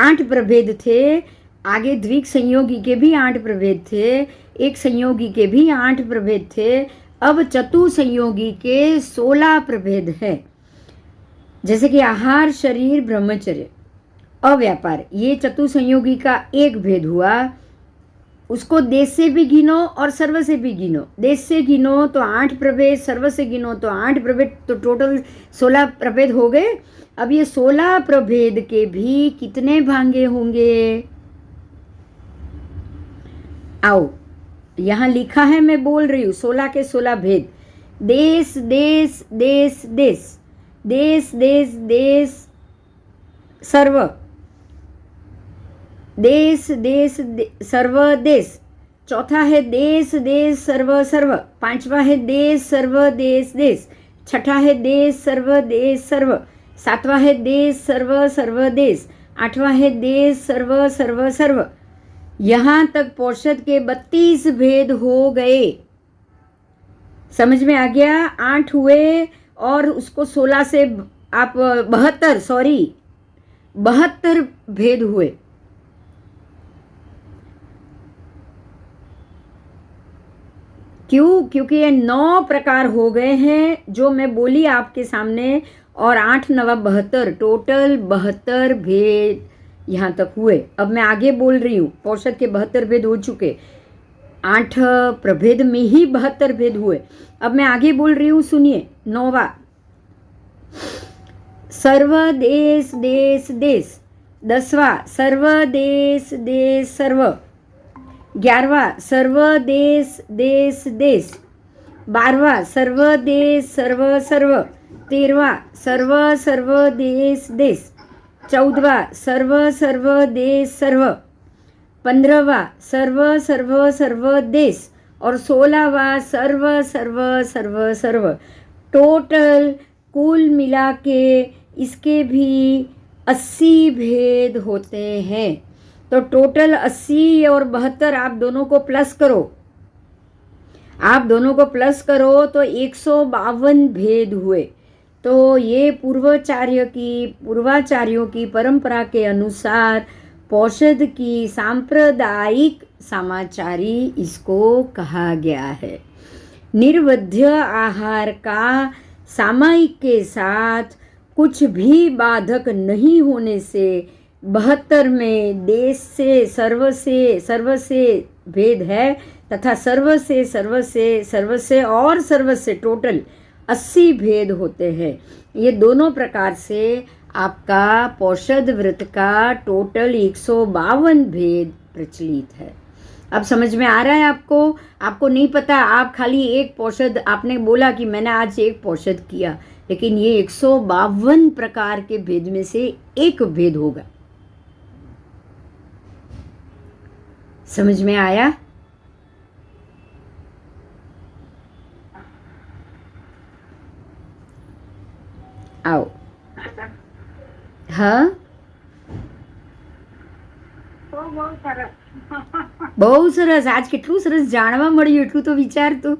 8 प्रभेद थे, आगे द्विक संयोगी के भी 8 प्रभेद थे, एक संयोगी के भी 8 प्रभेद थे। अब चतुसंयोगी के 16 प्रभेद है। जैसे कि आहार शरीर ब्रह्मचर्य अव्यापार, ये चतुसंयोगी का एक भेद हुआ। उसको देश से भी गिनो और सर्व से भी गिनो। देश से गिनो तो 8 प्रभेद, सर्व से गिनो तो 8 प्रभेद, तो टोटल 16 प्रभेद हो गए। अब ये 16 प्रभेद के भी कितने भांगे होंगे? आओ, यहाँ लिखा है, मैं बोल रही हूँ 16 के 16 भेद। देश देश देश देश, देश देश देश सर्व, देश देश सर्व देश, चौथा है देश देश सर्व सर्व, पांचवा है देश सर्व देश देश, छठा है देश सर्व देश सर्व, सातवां है देश सर्व सर्व देश, आठवां है देश सर्व सर्व सर्व। यहाँ तक पौषध के 32 भेद हो गए। समझ में आ गया? 8 हुए और उसको 16 से आप 72 भेद हुए। क्यों? क्योंकि ये 9 प्रकार हो गए हैं जो मैं बोली आपके सामने, और 8 9 72, टोटल 72 भेद यहाँ तक हुए। अब मैं आगे बोल रही हूँ, पौषध के 72 भेद हो चुके, 8 प्रभेद में ही 72 भेद हुए। अब मैं आगे बोल रही हूँ, सुनिए। 9वां सर्व देश देश देश, 10वां सर्व देश देश सर्व, 11वां सर्व देश देश देश, 12 સર્વ દેશ સર્વ સર્વ, 13 સર્વ સર્વ દેશ દેશ, 14 સર્વ સર્વ દેશ સર્વ, 15 સર્વ સર્વ સર્વ देश और 16वां सर्व सर्व सर्व सर्व। टोटल कुल मिला के इसके भी 80 भेद होते हैं। तो टोटल 80 और 72 आप दोनों को प्लस करो, आप दोनों को प्लस करो तो 152 भेद हुए। तो ये पूर्वाचार्यों की परंपरा के अनुसार पौषध की सांप्रदायिक समाचारी इसको कहा गया है। निर्वध्य आहार का सामायिक के साथ कुछ भी बाधक नहीं होने से 72 में देश से सर्व से भेद है तथा सर्व से और सर्व से टोटल 80 भेद होते हैं। ये दोनों प्रकार से आपका पौषध व्रत का टोटल 152 भेद प्रचलित है। अब समझ में आ रहा है आपको? आपको नहीं पता, आप खाली एक पौषध, आपने बोला कि मैंने आज एक पौषध किया, लेकिन ये 152 प्रकार के भेद में से एक भेद होगा। समझ में आया? आओ। હા બહુ સરસ. આજ કેટલું સરસ જાણવા મળ્યું, એટલું તો વિચાર તું.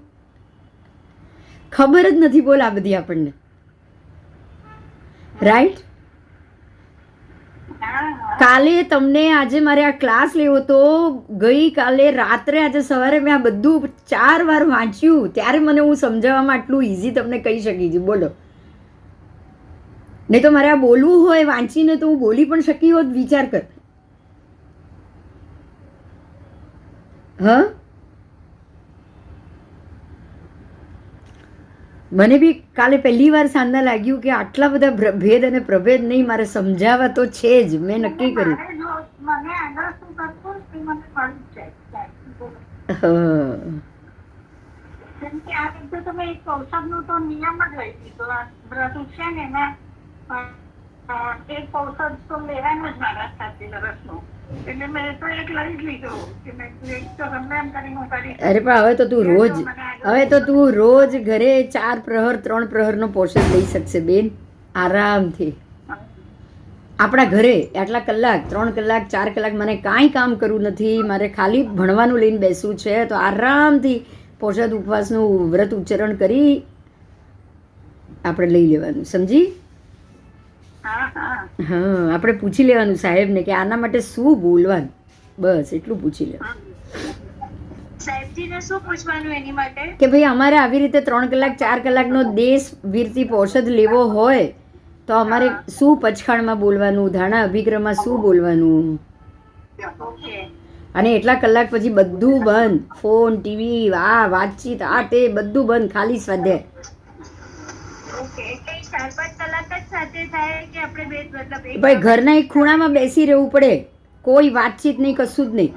ખબર જ નથી બોલ આ બધી આપણને, રાઈટ? કાલે તમને આજે મારે આ ક્લાસ લેવો તો ગઈકાલે રાત્રે આજે સવારે મેં આ બધું 4 વાર વાંચ્યું, ત્યારે મને હું સમજાવવામાં આટલું ઇઝી તમને કહી શકી છું. બોલો, નહીં તો મારે આ બોલવું હોય વાંચીને તો હું બોલી પણ શકી હોત. વિચાર કર. હા, મને બી કાલે પહેલી વાર સાંધા લાગ્યું કે આટલા બધા ભેદ અને પ્રભેદ નહીં, મારે સમજાવવા તો છે જ. મેં નક્કી કર્યું. એક ઔષધ તો લેવાનું જ મારા સાથે રસનું, એટલે મેં તો એક લઈ જ લીધો કે મેં એક તો ગમે એમ કરીને હું કરી. અરે પણ હવે તો તું રોજ ઘરે 4 પ્રહર 3 પ્રહરનો પોષણ લઈ શકશે બેન, આરામથી. આપણા ઘરે આટલા કલાક 3 કલાક 4 કલાક મને કાંઈ કામ કરવું નથી, મારે ખાલી ભણવાનું લઈને બેસવું છે, તો આરામથી પોષદ ઉપવાસનું વ્રત ઉચ્ચારણ કરી આપણે લઈ લેવાનું. સમજી? હા, આપણે પૂછી લેવાનું સાહેબને કે આના માટે શું બોલવાનું, બસ એટલું પૂછી લેવાનું. સાહેબજીને શું પૂછવાનું એની માટે? કે ભાઈ અમારે આવી રીતે 3 કલાક 4 કલાકનો દેશ વીરથી પૌષધ લેવો હોય તો અમારે શું પચખાણમાં બોલવાનું, ધાણા અભિક્રમમાં શું બોલવાનું, અને એટલા કલાક પછી બધું બંધ, ફોન, ટીવી, આ વાતચીત, આ તે બધું બંધ, ખાલી સ્વાધ્યાય. ભાઈ ઘરના એક ખૂણામાં બેસી રહેવું પડે, કોઈ વાતચીત નહીં, કશું જ નહીં.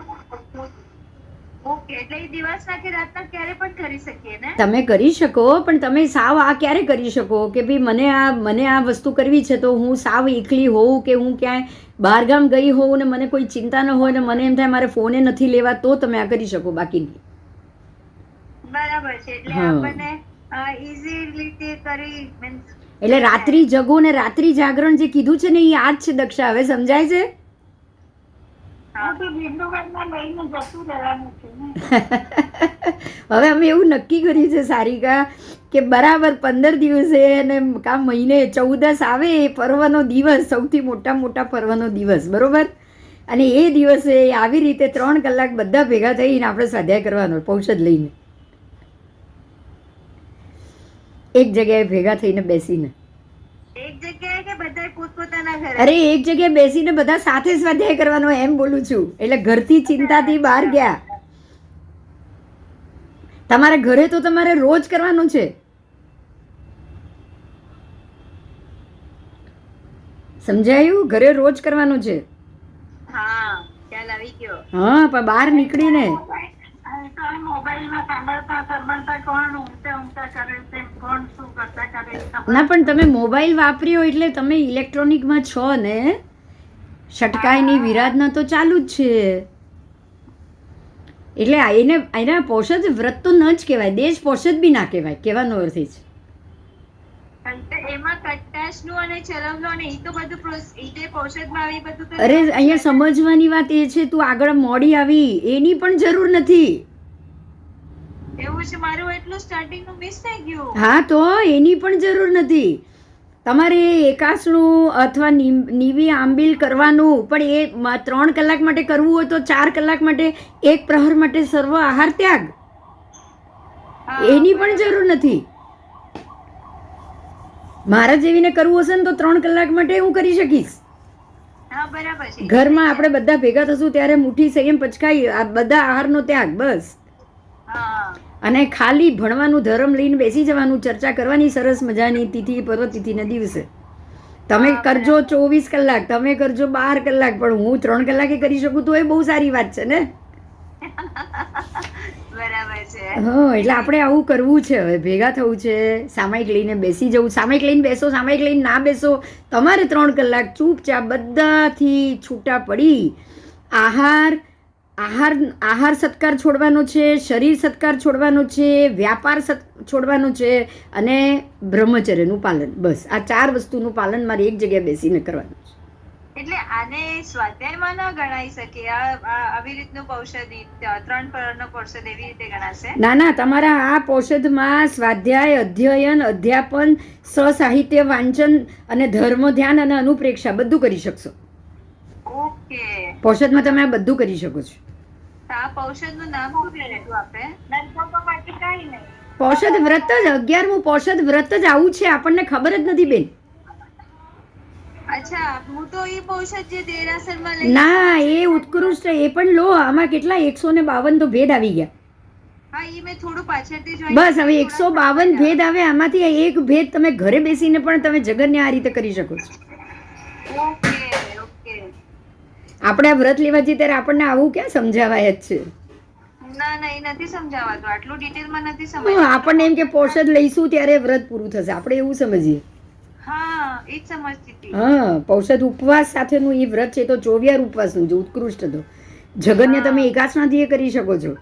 તમે કરી શકો, પણ તમે સાવ આ ક્યારે કરી શકો કે ભાઈ મને આ વસ્તુ કરવી છે તો હું સાવ એકલી હોઉં કે હું ક્યાંય બહારગામ ગઈ હોઉં ને મને કોઈ ચિંતા ન હોય ને મને એમ થાય મારે ફોને નથી લેવા, તો તમે આ કરી શકો, બાકી નહીં. બરાબર છે. એટલે આપણને ઈઝીલી કરી, એટલે રાત્રિ જગો ને રાત્રિ જાગરણ જે કીધું છે ને એ આ જ છે દક્ષા. હવે સમજાય છે? હવે અમે એવું નક્કી કર્યું છે સારિકા કે બરાબર 15 દિવસે અને કા મહિને 14 આવે એ પર્વનો દિવસ, સૌથી મોટા પર્વનો દિવસ, બરોબર? અને એ દિવસે આવી રીતે 3 કલાક બધા ભેગા થઈને આપણે સ્વાધ્યાય કરવાનો, પૌષધ લઈને એક જગ્યાએ ભેગા થઈને બેસીને. એક જગ્યાએ કે બધા પોતપોતાના ઘરે? અરે એક જગ્યાએ બેસીને બધા સાથે સ્વાધ્યાય કરવાનો, એમ બોલું છું. એટલે ઘરથી ચિંતાથી બહાર ગયા. તમારે ઘરે તો તમારે રોજ કરવાનું છે. સમજાયું? ઘરે રોજ કરવાનું છે. હા, ખ્યાલ આવી ગયો. હા, પણ બહાર નીકળીને કાંઈ મોબાઈલમાં સાંભળતા કોણ ઊંઘતા કરે છે, કોણ શું કરતા કરે એ ખબર ના પણ તમે મોબાઈલ વાપર્યો એટલે તમે ઇલેક્ટ્રોનિકમાં છો ને, શટકાયની વિરાધના તો ચાલુ જ છે. એટલે એના પોષદ વ્રત તો ન જ કહેવાય, દેશ પોષદ બી ના કહેવાય, કહેવાનો અર્થ એ છે. એમાં કટાશનું અને ચરમનું અને એ તો બધું પોષદમાં આવી બધું તો અરે અહીંયા સમજવાની વાત એ છે, તું આગળ મોડી આવી એની પણ જરૂર નથી. એવું છે, મારું એટલું સ્ટાર્ટિંગનું મિસ થઈ ગયું. હા તો એની પણ જરૂર નથી. તમારે એકાસણું અથવા નીવી આંબીલ કરવાનું, પણ એ 3 કલાક માટે કરવું હોય તો 4 કલાક માટે, 1 પ્રહર માટે સર્વ આહાર ત્યાગ, એની પણ જરૂર નથી. મારા જેવીને કરવું હશે ને તો 3 કલાક માટે હું કરી શકીશ. હા બરાબર છે. ઘરમાં આપણે બધા ભેગા થશું ત્યારે મુઠ્ઠી સંયમ પચકાઈ, આ બધા આહારનો ત્યાગ, બસ. હા અને ખાલી ભણવાનું, ધર્મ લઈને બેસી જવાનું, ચર્ચા કરવાની સરસ મજાની તિથિ પર્વતિથિના દિવસે. તમે કરજો 24 કલાક, તમે કરજો 12 કલાક, પણ હું 3 કલાકે કરી શકું તો એ બહુ સારી વાત છે ને. બરાબર છે. હા, એટલે આપણે આવું કરવું છે, હવે ભેગા થવું છે, સામાયિક લઈને બેસી જવું. સામાયિક લઈને બેસો, સામાયિક લઈને ના બેસો, તમારે 3 કલાક ચૂપચાપ બધાથી છૂટા પડી આહાર સત્કાર છોડવાનો છે, શરીર સત્કાર છોડવાનો છે, વ્યાપાર છોડવાનો છે, અને બ્રહ્મચર્યનું પાલન. બસ આ 4 વસ્તુનું પાલન મારે એક જગ્યાએ બેસીને કરવાનું છે. એટલે આને સ્વાધ્યાયમાં ન ગણાઈ શકે, આવી રીતનું પૌષધ 3 પ્રહરનો પૌષધ એવી રીતે ગણાશે? ના, તમારા આ પૌષધમાં સ્વાધ્યાય, અધ્યયન, અધ્યાપન, સસાહિત્ય વાંચન અને ધર્મ ધ્યાન અને અનુપ્રેક્ષા બધું કરી શકશો. ઓકે, પૌષધમાં તમે આ બધું કરી શકો છો. આ પૌષધનું નામ શું કીધું આપે? નંતરમાં બાકી કાંઈ નહીં. પૌષધ વ્રત જ 11મું પૌષધ વ્રત જ આવું છે, આપણને ખબર જ નથી બેન. અચ્છા, હું તો એ પૌષધ જે દેરાસરમાં લઈ ના, એ ઉત્કૃષ્ટ, એ પણ લો. આમાં કેટલા 152 તો ભેદ આવી ગયા. હા, એ મેં થોડું પાછળથી જોયું. બસ હવે 152 ભેદ આવે, આમાંથી એક ભેદ તમે ઘરે બેસીને પણ તમે જગન્ને આ રીતે કરી શકો છો. Okay okay. આપણે આ વ્રત લેવા જઈએ ત્યારે આપણને આવું ક્યાં સમજાવાય જ છે. ના એ નથી સમજાવાતું, આટલું ડિટેલમાં નથી હા, સમજાતું. આપણને એમ કે પૌષધ લઈશું ત્યારે વ્રત પૂરું થશે, આપણે એવું સમજીએ. હા, એ જ સમજતી હતી. હા, પૌષધ ઉપવાસ સાથેનું એ વ્રત છે, તો 24 ઉપવાસનું જે ઉત્કૃષ્ટ હતો. જગન્ને તમે એકાસનાથી એ કરી શકો છો,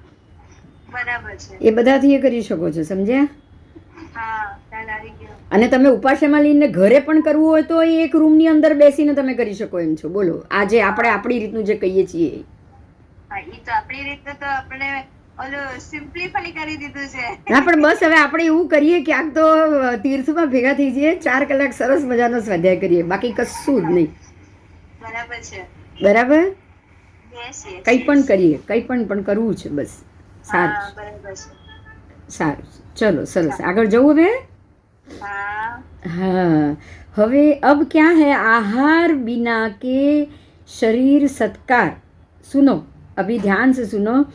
બરાબર છે. એ બધાથી એ કરી શકો છો, સમજ્યા? હા, ખ્યાલ આવી ગયો. અને તમે ઉપાસમાં લઈને ઘરે પણ કરવું હોય તો એ એક રૂમની અંદર બેસીને તમે કરી શકો એમ છો. બોલો, આજે આપણે આપણી રીતનું જે કહીએ છીએ. હા, એ તો આપણી રીતે તો આપણે ઓલું સિમ્પ્લિફાઈ કરી દીધું છે. ના પણ બસ હવે આપણે એવું કરીએ ક્યાંક તો તીર્થમાં ભેગા થઈ જઈએ, 4 કલાક સરસ મજાનો સ્વાધ્યાય કરીએ, બાકી કશું જ નહીં. બરાબર છે. બરાબર? Yes yes. કંઈ પણ કરીએ, કંઈ પણ કરવું છે, બસ. સારું હા, બરાબર છે. સારું, ચલો સરસ, આગળ જવું હવે. હા. हाँ, હવે अब क्या है, आहार बिना के शरीर सत्कार. सुनो, अभी ध्यान से सुनो.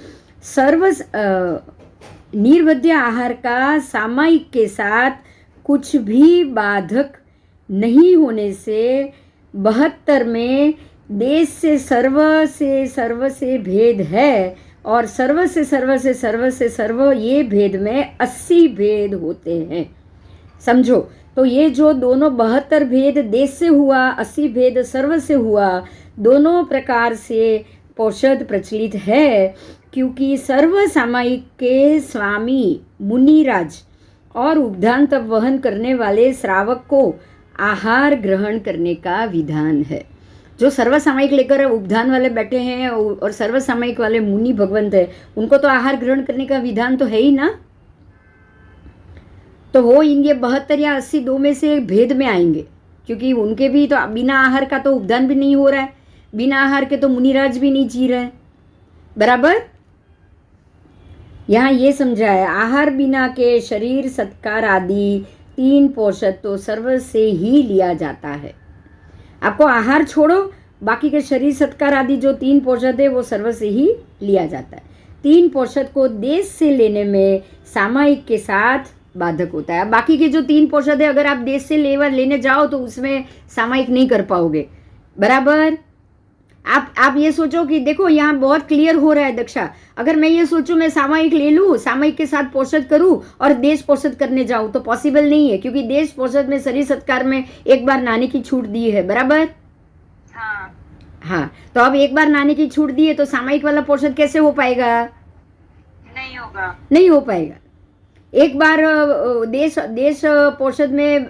निर्वध्य आहार का सामायिक के साथ कुछ भी बाधक नहीं होने से 72 में देश से सर्व से भेद है, और सर्व से सर्व ये भेद में 80 भेद होते हैं. समझो, तो ये जो दोनों 72 भेद देश से हुआ, 80 भेद सर्व से हुआ, दोनों प्रकार से पौषध प्रचलित है, क्योंकि सर्व सामायिक के स्वामी मुनिराज और उपधान तप वहन करने वाले श्रावक को आहार ग्रहण करने का विधान है. जो सर्व सामायिक लेकर उपधान वाले बैठे हैं और सर्व सामायिक वाले मुनि भगवंत है, उनको तो आहार ग्रहण करने का विधान तो है ही ना. तो वो इनके 72 या 80 दो में से भेद में आएंगे, क्योंकि उनके भी तो बिना आहार का तो उपदान भी नहीं हो रहा है, बिना आहार के तो मुनिराज भी नहीं जी रहे हैं. बराबर? यहाँ ये समझा है, आहार बिना के शरीर सत्कार आदि 3 पोषक तो सर्व से ही लिया जाता है. आपको आहार छोड़ो, बाकी के शरीर सत्कार आदि जो 3 पोषक है वो सर्व से ही लिया जाता है. 3 पोषक को देश से लेने में सामायिक के साथ बाधक होता है. बाकी के जो 3 पोषक है, अगर आप देश से लेने जाओ तो उसमें सामायिक नहीं कर पाओगे. बराबर? आप ये सोचो कि देखो यहाँ बहुत क्लियर हो रहा है दक्षा, अगर मैं ये सोचूं मैं सामयिक ले लूं, सामयिक के साथ पोषद करूं और देश पोषद करने जाऊं तो पॉसिबल नहीं है, क्योंकि देश पोषद में शरीर सत्कार में एक बार नाने की छूट दी है, बराबर। हाँ हाँ, तो अब एक बार नाने की छूट दी है तो सामयिक वाला पोषद कैसे हो पाएगा? नहीं होगा। नहीं हो पाएगा। एक बार देश पोषद में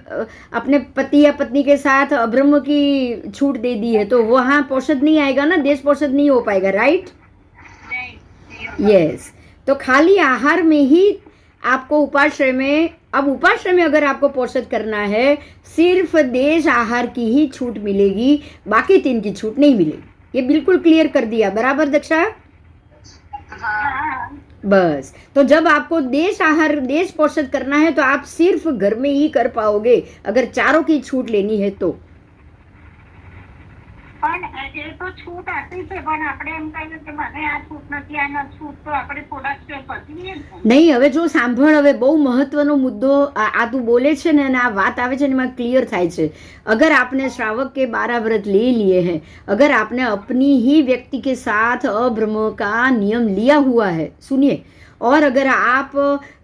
अपने पति या पत्नी के साथ अब्रह्म की छूट दे दी है तो वहाँ पोषद नहीं आएगा ना, देश पोषद नहीं हो पाएगा, राइट? नहीं होगा। यस। तो खाली आहार में ही आपको उपाश्रय में, अब उपाश्रय में अगर आपको पोषद करना है सिर्फ देश आहार की ही छूट मिलेगी, बाकी 3 की छूट नहीं मिलेगी। ये बिल्कुल क्लियर कर दिया, बराबर दक्षा? हाँ बस, तो जब आपको देश आहार देश पोषद करना है तो आप सिर्फ घर में ही कर पाओगे अगर चारों की छूट लेनी है तो। પણ એ તો છૂટ આપી છે, પણ આપણે એમ કહીએ કે મને આ છૂટ નથી, આ છૂટ તો આપણે થોડા સ્ટેપ વધીએ ને. નહીં, હવે જો સાંભળ, હવે બહુ મહત્વનો મુદ્દો આ તું બોલે છે ને અને આ વાત આવે છે ને એમાં ક્લિયર થાય છે। अगर आपने श्रावक के 12 व्रत ले लिए हैं, अगर आपने अपनी ही व्यक्ति के साथ अब्रह्म का नियम लिया हुआ है, सुनिए, और अगर आप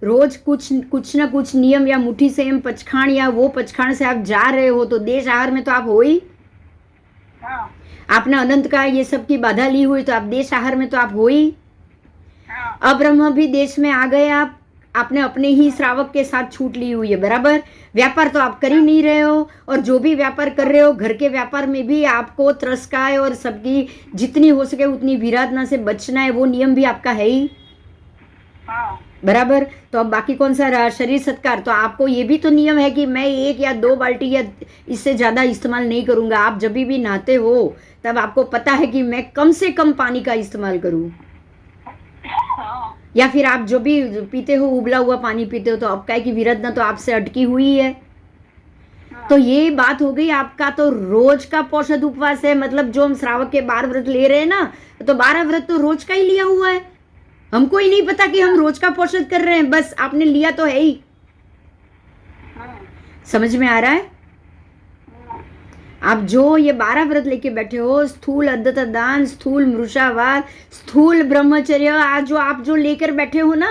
रोज कुछ ना कुछ नियम या मुट्ठी से एम पचखाण या वो पचखाण से आप जा रहे हो तो देश आहार में तो आप हो ही। હા आपने अनंत का ये सब की बाधा ली हुई तो आप देश आहार में तो आप हो ही। હા अब्रह्म भी देश में आ गए, आपने अपने ही श्रावक के साथ छूट ली हुई है, बराबर। व्यापार तो आप कर ही नहीं रहे हो, और जो भी व्यापार कर रहे हो घर के व्यापार में भी आपको त्रस्काय और सबकी जितनी हो सके उतनी विराधना से बचना है, वो नियम भी आपका है ही, હા बराबर। तो अब बाकी कौन सा रहा? शरीर सत्कार। तो आपको ये भी तो नियम है कि मैं 1 या 2 बाल्टी या इससे ज़्यादा इस्तेमाल नहीं करूँगा। आप जब भी नहाते हो तब आपको पता है कि मैं कम से कम पानी का इस्तेमाल करूँ, હા या फिर आप जो भी पीते हो उबला हुआ पानी पीते हो तो अब क्या है कि विरधना तो आपसे अटकी हुई है। तो ये बात हो गई आपका तो रोज का पोषद उपवास है, मतलब जो हम श्रावक के 12 व्रत ले रहे हैं ना, तो 12 व्रत तो रोज का ही लिया हुआ है। हमको ही नहीं पता कि हम रोज का पोषद कर रहे हैं, बस आपने लिया तो है ही। समझ में आ रहा है? आप जो ये 12 व्रत लेके बैठे हो, स्थूल अद्वैत दान, स्थूल मृषावाद, स्थूल ब्रह्मचर्य, आज जो आप जो लेकर बैठे हो ना,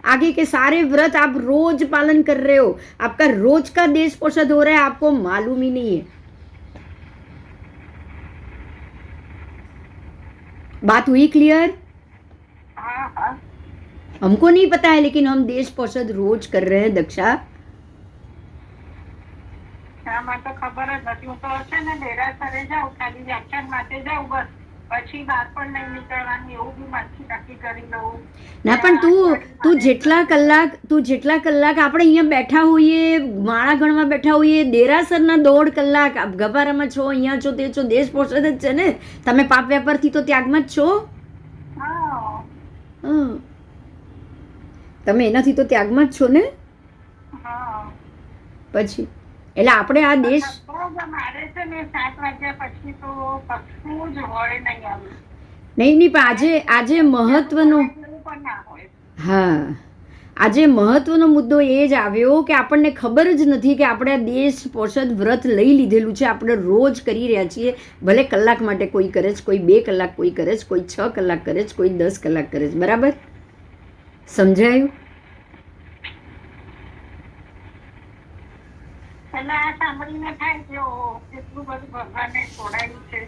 आगे के सारे व्रत आप रोज पालन कर रहे हो, आपका रोज का देश पोषद हो रहा है, आपको मालूम ही नहीं है। बात हुई क्लियर? હા હા हमको नहीं पता है लेकिन हम देश पोषद रोज कर रहे हैं दक्षा। આમાં તો ખબર જ નથી। હું તો છે ને દેરાસરે જાઉં, ખાલી વ્યાખ્યાન માટે જાઉં, બસ પછી બહાર પણ નહીં નીકળવાની, એવું બી માનથી નક્કી કરી લઉં। ના પણ તું જેટલા કલાક આપણે અહીંયા બેઠા હોઈએ, માળા ગણવા બેઠા હોઈએ, દેરાસરના 1.5 કલાક ગભારામાં છો, અહીંયા છો, તે છો, દેશ પોષદ જ છે ને। તમે પાપ વ્યાપારથી તો ત્યાગમાં જ છો। હા હા, તમે એનાથી તો ત્યાગમાં જ છો ને। હા પછી એટલે આપણે આ દેશ લગભગ મારે છે ને 7 વાગ્યા પછી તો કશું જ હોય નહીં આમ। નહીં પણ આજે મહત્વનો, એવું પણ ના હોય। હા, આજે મહત્વનો મુદ્દો એ જ આવ્યો કે આપણને ખબર જ નથી કે આપણે આ દેશ પોષદ વ્રત લઈ લીધેલું છે, આપણે રોજ કરી રહ્યા છીએ। ભલે કલાક માટે કોઈ કરે છે, કોઈ 2 કલાક કોઈ કરે છે, કોઈ 6 કલાક કરે છે, કોઈ 10 કલાક કરે છે, બરાબર? સમજાયું? પહેલા આ સાંભળીને થાય કે ઓહો કેટલું બધું ભગવાને છોડાયું છે।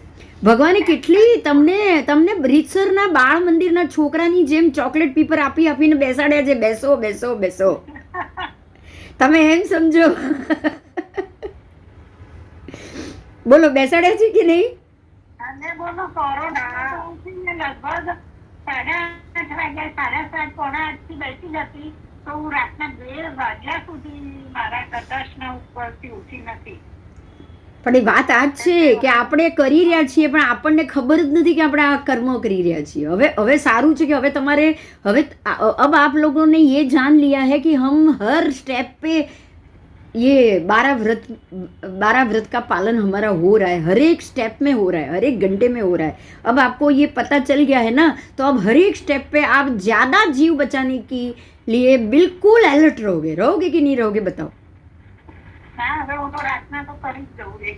ભગવાને કેટલી તમને રીતસરના બાળ મંદિરના છોકરાની જેમ ચોકલેટ પીપર આપીને બેસાડ્યા છે, બેસો બેસો બેસો। તમે એમ સમજો, બોલો બેસાડ્યા છે કે નહીં? અને બોલો કોરોના ઉઠીને લગભગ 8:30 વાગ્યા, 7:30 પોણા 8 થી બેસી જતી તો હું રાતના 2 વાગ્યા સુધી મારા કદાચના ઉપરથી ઉઠી નથી। પણ એ વાત આ જ છે કે આપણે કરી રહ્યા છીએ પણ આપણને ખબર જ નથી કે આપણે આ કર્મ કરી રહ્યા છીએ। હવે સારું છે કે હવે તમારે अब आप लोगों ने ये जान लिया है कि हम हर स्टेप पे ये 12 व्रत का पालन हमारा हो रहा है, हर एक स्टेप में हो रहा है, हर एक घंटे में हो रहा है। अब आपको ये पता चल गया है ना, तो अब हर एक स्टेप पे आप ज़्यादा जीव बचाने के लिए बिल्कुल अलर्ट रहोगे कि नहीं रहोगे? बताओ। ના હવે હું તો રાતના તો કરી જ જવું એ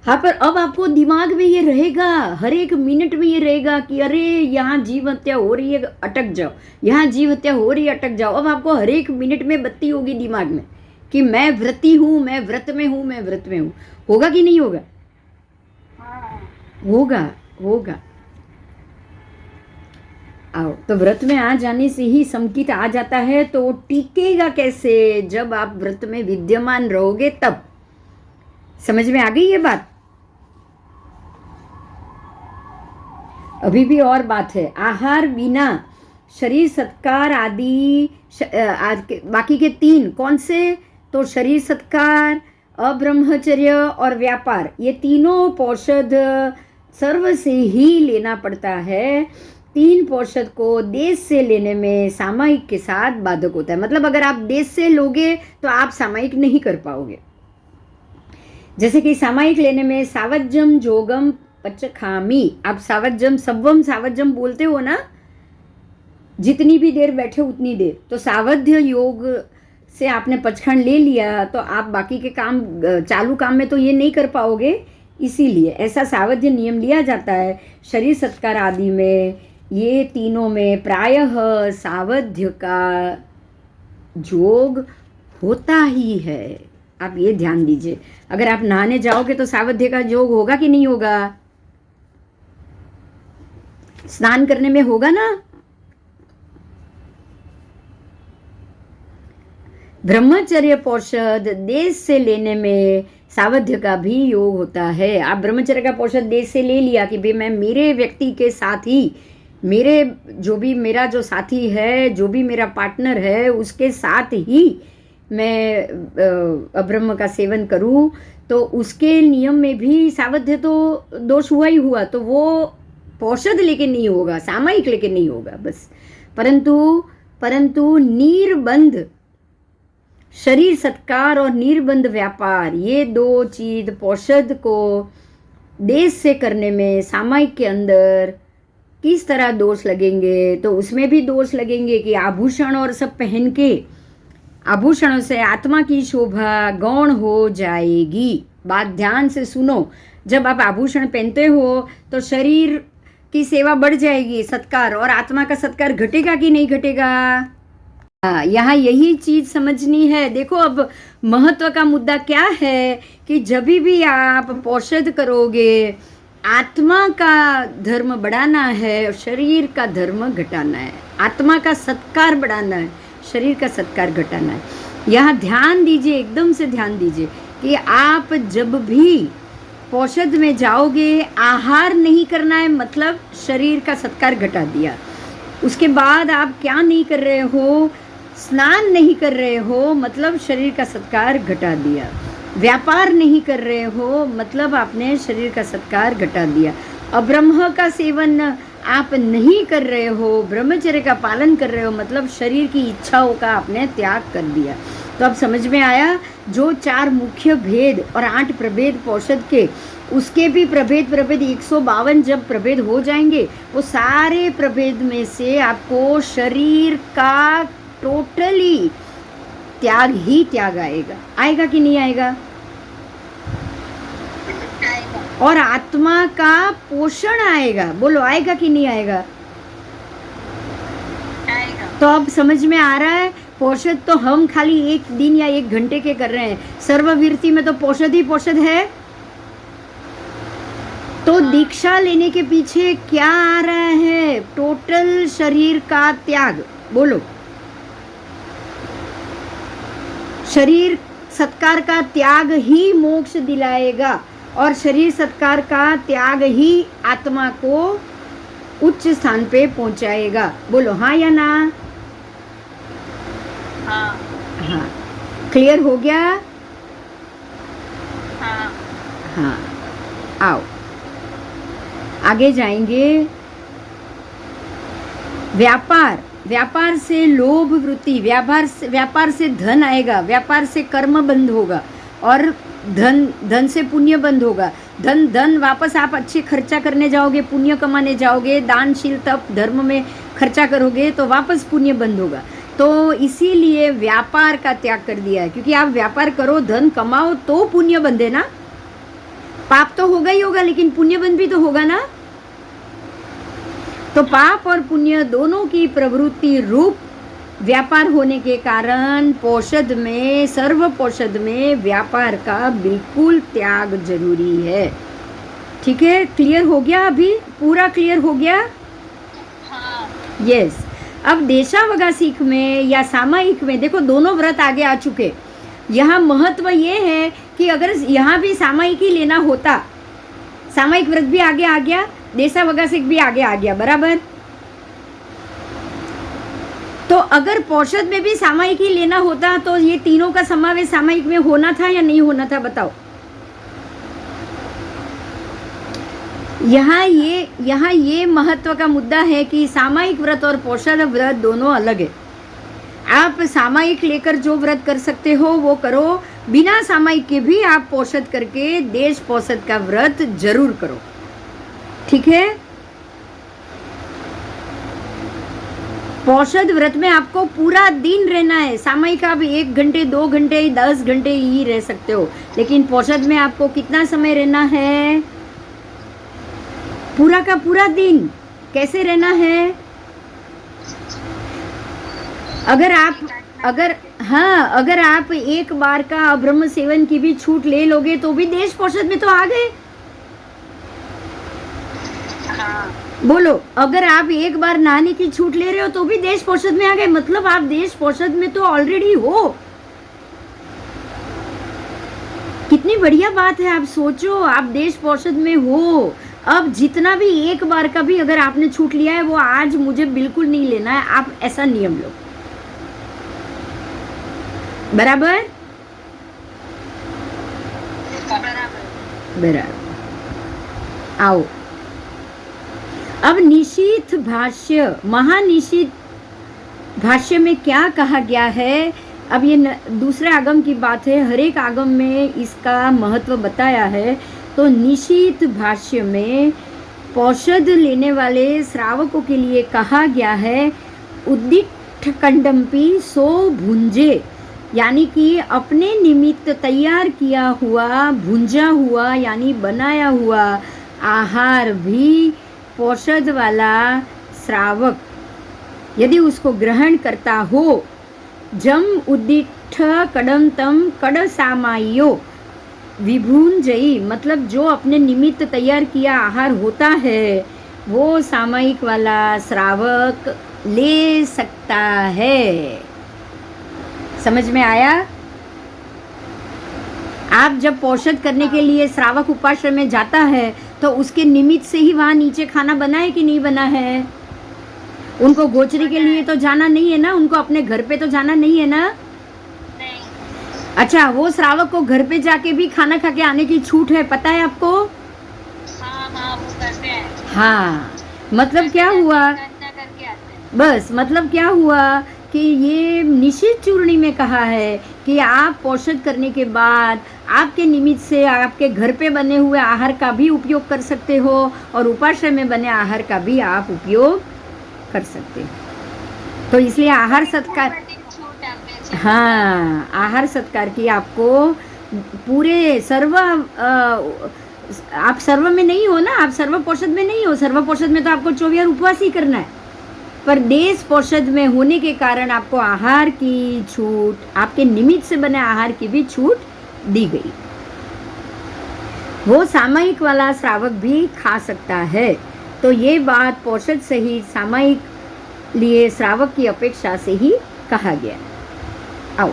हाँ, पर अब आपको दिमाग में ये रहेगा, हर एक मिनट में ये रहेगा कि अरे यहाँ जीव हत्या हो रही है, अटक जाओ, यहाँ जीव हत्या हो रही है, अटक जाओ। अब आपको हर एक मिनट में बत्ती होगी दिमाग में कि मैं व्रती हूँ, मैं व्रत में हूँ, मैं व्रत में हूँ। होगा कि नहीं होगा? हाँ, होगा, होगा। आओ, तो व्रत में आ जाने से ही संकित आ जाता है, तो टिकेगा कैसे? जब आप व्रत में विद्यमान रहोगे तब। समझ में आ गई ये बात? अभी भी और बात है। आहार बिना शरीर सत्कार आदि बाकी के 3 कौन से? तो शरीर सत्कार, अब्रह्मचर्य और व्यापार, ये तीनों पौषध सर्व से ही लेना पड़ता है। 3 पौषध को देश से लेने में सामयिक के साथ बाधक होता है। मतलब अगर आप देश से लोगे तो आप सामयिक नहीं कर पाओगे। जैसे कि सामयिक लेने में सावज्जम जोगम पचखामी, आप सावज्जम सव्वम सावज्जम बोलते हो ना, जितनी भी देर बैठे उतनी देर। तो सावध्य योग से आपने पचखंड ले लिया तो आप बाकी के काम, चालू काम में तो ये नहीं कर पाओगे। इसीलिए ऐसा सावध्य नियम लिया जाता है। शरीर सत्कार आदि में ये तीनों में प्रायः सावध्य का जोग होता ही है। आप ये ध्यान दीजिए। अगर आप नहाने जाओगे तो सावध्य का जोग होगा कि नहीं होगा? स्नान करने में होगा ना? ब्रह्मचर्य पौषध देश से लेने में सावध्य का भी योग होता है। आप ब्रह्मचर्य का पौषध देश से ले लिया कि भाई मैं मेरे व्यक्ति के साथ ही, मेरा जो साथी है, जो भी मेरा पार्टनर है, उसके साथ ही मैं अब्रह्म का सेवन करूं, तो उसके नियम में भी सावध्य तो दोष हुआ ही हुआ। तो वो पौषध लेके नहीं होगा, सामयिक लेके नहीं होगा बस। परंतु निर्बंध शरीर सत्कार और निर्बंध व्यापार, ये 2 चीज पौषध को देश से करने में सामयिक के अंदर किस तरह दोष लगेंगे? तो उसमें भी दोष लगेंगे कि आभूषण और सब पहन के आभूषणों से आत्मा की शोभा गौण हो जाएगी। बात ध्यान से सुनो। जब आप आभूषण पहनते हो तो शरीर की सेवा बढ़ जाएगी, सत्कार, और आत्मा का सत्कार घटेगा कि नहीं घटेगा? यहाँ यही चीज समझनी है। देखो अब महत्व का मुद्दा क्या है कि जब भी आप पौषध करोगे, आत्मा का धर्म बढ़ाना है, शरीर का धर्म घटाना है। आत्मा का सत्कार बढ़ाना है, शरीर का सत्कार घटाना है। यहाँ ध्यान दीजिए, एकदम से ध्यान दीजिए कि आप जब भी पौषध में जाओगे, आहार नहीं करना है, मतलब शरीर का सत्कार घटा दिया। उसके बाद आप क्या नहीं कर रहे हो? स्नान नहीं कर रहे हो, मतलब शरीर का सत्कार घटा दिया। व्यापार नहीं कर रहे हो, मतलब आपने शरीर का सत्कार घटा दिया। अब्रह्म का सेवन आप नहीं कर रहे हो, ब्रह्मचर्य का पालन कर रहे हो, मतलब शरीर की इच्छाओं का आपने त्याग कर दिया। तो अब समझ में आया जो 4 मुख्य भेद और 8 प्रभेद पौषध के, उसके भी प्रभेद 152 जब प्रभेद हो जाएंगे, वो सारे प्रभेद में से आपको शरीर का टोटली त्याग ही त्याग आएगा। आएगा कि नहीं आएगा? और आत्मा का पोषण आएगा। बोलो, आएगा कि नहीं आएगा? आएगा। तो अब समझ में आ रहा है। पौषध तो हम खाली 1 दिन या 1 घंटे के कर रहे हैं। सर्ववीरती में तो पौषध ही पौषध है। तो दीक्षा लेने के पीछे क्या आ रहा है? टोटल शरीर का त्याग। बोलो, शरीर सत्कार का त्याग ही मोक्ष दिलाएगा, और शरीर सत्कार का त्याग ही आत्मा को उच्च स्थान पे पहुंचाएगा। बोलो हाँ या ना? हाँ। हाँ, क्लियर हो गया? हाँ। हाँ, आओ आगे जाएंगे। व्यापार से लोभ वृत्ति, व्यापार से धन आएगा, व्यापार से कर्म बंद होगा, और धन से पुण्य बंद होगा। धन वापस आप अच्छे खर्चा करने जाओगे, पुण्य कमाने जाओगे, दानशील तप धर्म में खर्चा करोगे तो वापस पुण्य बंद होगा। तो इसीलिए व्यापार का त्याग कर दिया है, क्योंकि आप व्यापार करो, धन कमाओ तो पुण्य बंधे ना। पाप तो होगा ही होगा, लेकिन पुण्य बंध भी तो होगा ना। तो पाप और पुण्य दोनों की प्रवृत्ति रूप व्यापार होने के कारण पोषद में, सर्व पोषद में व्यापार का बिल्कुल त्याग जरूरी है। ठीक है, क्लियर हो गया? अभी पूरा क्लियर हो गया? हाँ। यस। अब देशावगासिक में या सामायिक में देखो दोनों व्रत आगे आ चुके। यहाँ महत्व ये है कि अगर यहाँ भी सामायिक ही लेना होता, सामायिक व्रत भी आगे आ गया, देशावगासिक भी आगे आ गया, बराबर। तो अगर पोषद में भी सामायिक ही लेना होता तो ये तीनों का समावेश सामायिक में होना था या नहीं होना था, बताओ। यहाँ ये महत्व का मुद्दा है कि सामायिक व्रत और पोषद व्रत दोनों अलग है। आप सामायिक लेकर जो व्रत कर सकते हो वो करो, बिना सामायिक के भी आप पोषद करके देश पोषद का व्रत जरूर करो। ठीक है, पोषद व्रत में आपको पूरा दिन रहना है। सामायिक आप 1 घंटे 2 घंटे 10 घंटे ही रह सकते हो, लेकिन पोषद में आपको कितना समय रहना है? पूरा का पूरा दिन। कैसे रहना है? अगर आप एक बार का अब्रह्म सेवन की भी छूट ले लोगे तो भी देश पोषद में तो आ गए। हाँ। बोलो, अगर आप एक बार नहाने की छूट ले रहे हो तो भी देश पोषद में आ गए, मतलब आप देश पोषद में तो ऑलरेडी हो। कितनी बढ़िया बात है। आप सोचो, आप देश पोषद में हो। अब जितना भी एक बार का भी अगर आपने छूट लिया है वो आज मुझे बिल्कुल नहीं लेना है, आप ऐसा नियम लो, बराबर। आओ अब निशीथ भाष्य, महानिशीथ भाष्य में क्या कहा गया है। अब ये दूसरे आगम की बात है, हर एक आगम में इसका महत्व बताया है। तो निशीथ भाष्य में पोषद लेने वाले श्रावकों के लिए कहा गया है, उद्दिष्ट कंडम्पी सो भुंजे, यानी कि अपने निमित्त तैयार किया हुआ, भुंजा हुआ यानी बनाया हुआ आहार भी पोषद वाला श्रावक यदि उसको ग्रहण करता हो, जम उद्दिष्ट कड़म तम कड़ सामायो विभुंजयी, मतलब जो अपने निमित्त तैयार किया आहार होता है वो सामायिक वाला श्रावक ले सकता है। समझ में आया? आप जब पोषद करने के लिए श्रावक उपाश्रम में जाता है तो उसके निमित्त से ही वहाँ नीचे खाना बना है कि नहीं बना है? उनको गोचरी के लिए तो जाना नहीं है ना, उनको अपने घर पे तो जाना नहीं है ना। अच्छा, वो श्रावक को घर पे जाके भी खाना खा के आने की छूट है, पता है आपको? हाँ, वो करते हैं। हाँ, मतलब क्या हुआ? बस मतलब क्या हुआ कि ये निश्चित चूर्णी में कहा है कि आप पोषद करने के बाद आपके निमित्त से आपके घर पे बने हुए आहार का भी उपयोग कर सकते हो और उपाश्रम में बने आहार का भी आप उपयोग कर सकते हो। तो इसलिए आहार सत्कार, हाँ, आहार सत्कार की आपको पूरे सर्व आप सर्व में नहीं हो ना, आप सर्व पोषद में नहीं हो। सर्व पोषद में तो आपको 24 उपवास ही करना है, पर देश पोषद में होने के कारण आपको आहार की छूट, आपके निमित्त से बने आहार की भी छूट दी गई। वो सामायिक वाला श्रावक भी खा सकता है। तो ये बात पोषद सहित सामायिक लिए श्रावक की अपेक्षा से ही कहा गया। आओ,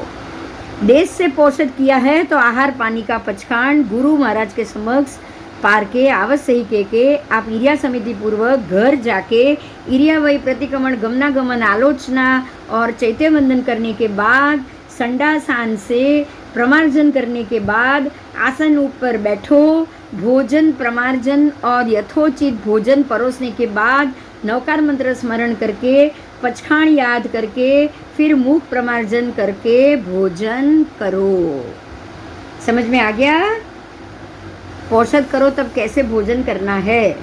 देश से पोषद किया है तो आहार पानी का पचखांड गुरु महाराज के समक्ष पार के अवश्य ही के आप इरिया समिति पूर्वक घर जाके इरिया वही प्रतिक्रमण गमनागमन आलोचना और चैत्य वंदन करने के बाद संडासान से प्रमार्जन करने के बाद आसन ऊपर बैठो, भोजन प्रमार्जन और यथोचित भोजन परोसने के बाद नवकार मंत्र स्मरण करके पचखाण याद करके फिर मुख प्रमार्जन करके भोजन करो। समझ में आ गया? पोषद करो तब कैसे भोजन करना है।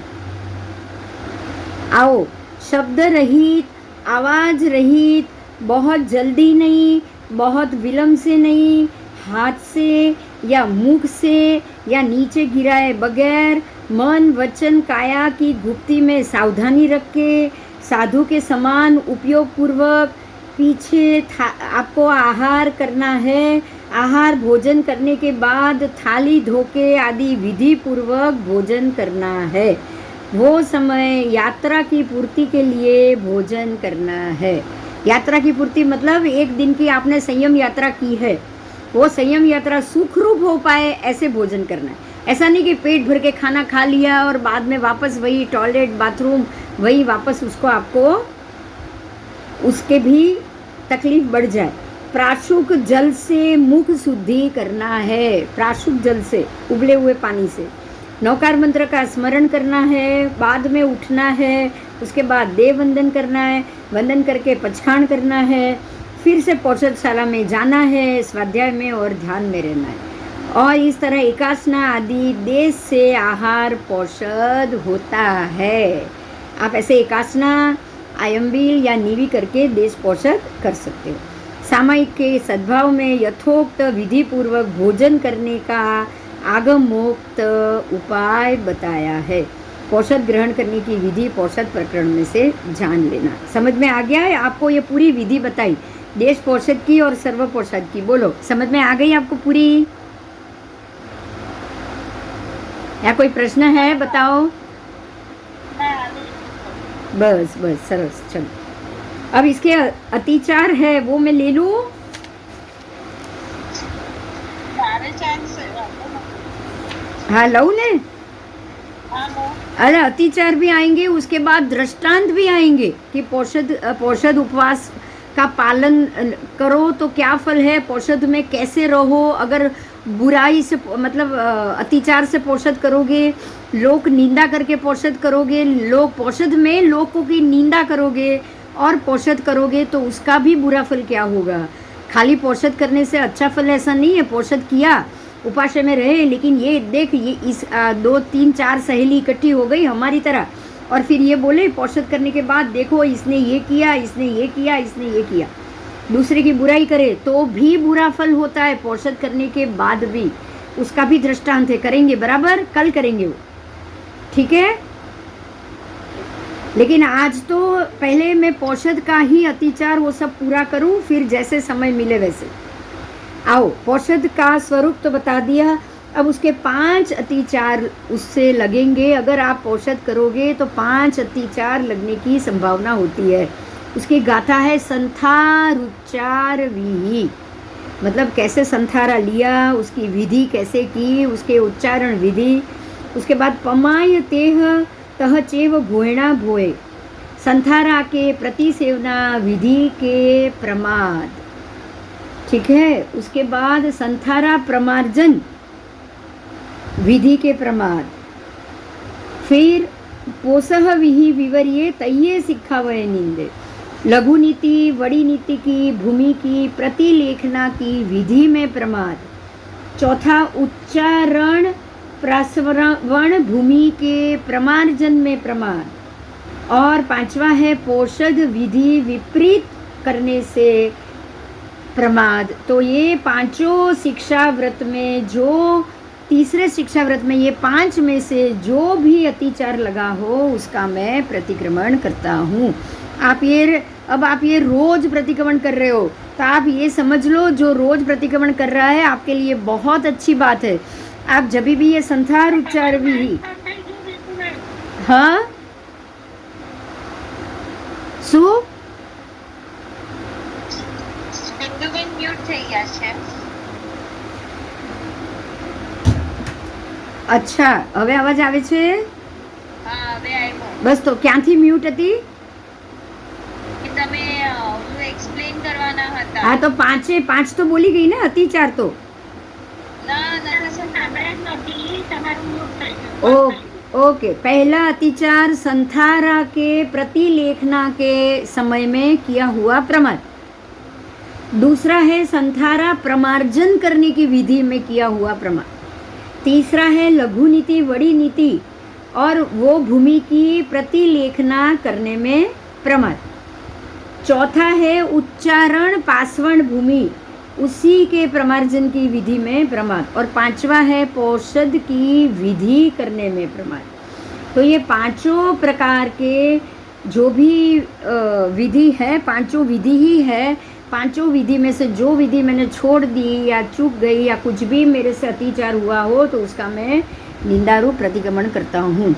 आओ, शब्द रहित, आवाज रहित, बहुत जल्दी नहीं, बहुत विलम्ब से नहीं, हाथ से या मुख से या नीचे गिराए बगैर मन वचन काया की गुप्ती में सावधानी रख के साधु के समान उपयोग पूर्वक पीछे आपको आहार करना है। आहार भोजन करने के बाद थाली धोके आदि विधि पूर्वक भोजन करना है। वो समय यात्रा की पूर्ति के लिए भोजन करना है। यात्रा की पूर्ति मतलब एक दिन की आपने संयम यात्रा की है, वो संयम यात्रा सुखरूप हो पाए ऐसे भोजन करना है। ऐसा नहीं कि पेट भर के खाना खा लिया और बाद में वापस वही टॉयलेट बाथरूम वही वापस उसको आपको उसके भी तकलीफ बढ़ जाए। प्राशुक जल से मुख शुद्धि करना है, प्राशुक जल से उबले हुए पानी से। नौकार मंत्र का स्मरण करना है, बाद में उठना है, उसके बाद देव वंदन करना है, वंदन करके पछाण करना है, फिर से पौषधशाला में जाना है, स्वाध्याय में और ध्यान में रहना है। और इस तरह एकासना आदि देश से आहार पौषध होता है। आप ऐसे एकासना आयम्बील या नीवी करके देश पौषध कर सकते हो। सामायिक के सद्भाव में यथोक्त विधि पूर्वक भोजन करने का आगमोक्त उपाय बताया है। पौषध ग्रहण करने की विधि पौषध प्रकरण में से जान लेना। समझ में आ गया है? आपको ये पूरी विधि बताई देश पौषध की और सर्व पौषध की। बोलो, समझ में आ गई आपको पूरी? या कोई प्रश्न है? बताओ। बस बस सरस। चलो अब इसके अतिचार है वो मैं ले लूं। हाँ लऊ ने। अरे अतिचार भी आएंगे, उसके बाद दृष्टांत भी आएंगे कि पौषध उपवास का पालन करो तो क्या फल है, पौषध में कैसे रहो। अगर बुराई से मतलब अतिचार से पौषध करोगे, लोक निंदा करके पौषध करोगे, लोग पौषध में लोगों की निंदा करोगे और पौषध करोगे तो उसका भी बुरा फल क्या होगा। खाली पौषध करने से अच्छा फल ऐसा नहीं है। पौषध किया, उपास्य में रहे, लेकिन ये देख ये इस 2 3 4 सहेली इकट्ठी हो गई हमारी तरह और फिर ये बोले पौषध करने के बाद देखो इसने ये किया, इसने ये किया, इसने ये किया, दूसरे की बुराई करे तो भी बुरा फल होता है। पौषध करने के बाद भी उसका भी दृष्टांत है। करेंगे बराबर, कल करेंगे वो, ठीक है। लेकिन आज तो पहले मैं पौषध का ही अतिचार वो सब पूरा करूं, फिर जैसे समय मिले वैसे। आओ, पौषध का स्वरूप तो बता दिया, अब उसके 5 अतिचार उससे लगेंगे। अगर आप पौषध करोगे तो 5 अतिचार लगने की संभावना होती है। उसकी गाथा है संथारुच्चार विहि, मतलब कैसे संथारा लिया, उसकी विधि कैसे की, उसके उच्चारण विधि। उसके बाद पमाय तेह तह चेव भोयणा भोए, संथारा के प्रति सेवना विधि के प्रमाद, ठीक है। उसके बाद संथारा प्रमार्जन विधि के प्रमाद। फिर पोसह विहि विवर्ये तय्ये सिखावय निंदे, लघु नीति बड़ी नीति की भूमि की प्रतिलेखना की विधि में प्रमाद। चौथा उच्चारण प्रास्वरण भूमि के प्रमार्जन में प्रमाद। और 5वां है पौषध विधि विपरीत करने से प्रमाद। तो ये 5 शिक्षा व्रत में जो तीसरे शिक्षा व्रत में ये 5 में से जो भी अतिचार लगा हो उसका मैं प्रतिक्रमण करता हूँ। आप ये रोज प्रतिक्रमण कर रहे हो तो आप ये समझ लो जो रोज प्रतिक्रमण कर रहा है आपके लिए बहुत अच्छी बात है। आप जब भी ये संथार उच्चार भी हाँ सु म्यूट થઈ ગયા છે। અચ્છા હવે અવાજ આવે છે? હા હવે આવ્યો। બસ તો ક્યાંથી મ્યુટ હતી? કે તમે હું એક્સપ્લેન કરવાના હતા। હા તો 5 તો બોલી ગઈ ને અતિચાર તો। ના ના ओके पहला अतिचार संथारा के प्रतिलेखना के समय में किया हुआ प्रमाद। दूसरा है संथारा प्रमार्जन करने की विधि में किया हुआ प्रमाद। तीसरा है लघु नीति बड़ी नीति और वो भूमि की प्रतिलेखना करने में प्रमाद। चौथा है उच्चारण पासवण भूमि उसी के प्रमार्जन की विधि में प्रमाद। और पांचवा है पौषध की विधि करने में प्रमाद। तो ये पांचों प्रकार के जो भी विधि है, पांचों विधि ही है। पांचों विधि में से जो विधि मैंने छोड़ दी या चूक गई या कुछ भी मेरे से अत्याचार हुआ हो तो उसका मैं निंदारूप प्रतिक्रमण करता हूँ।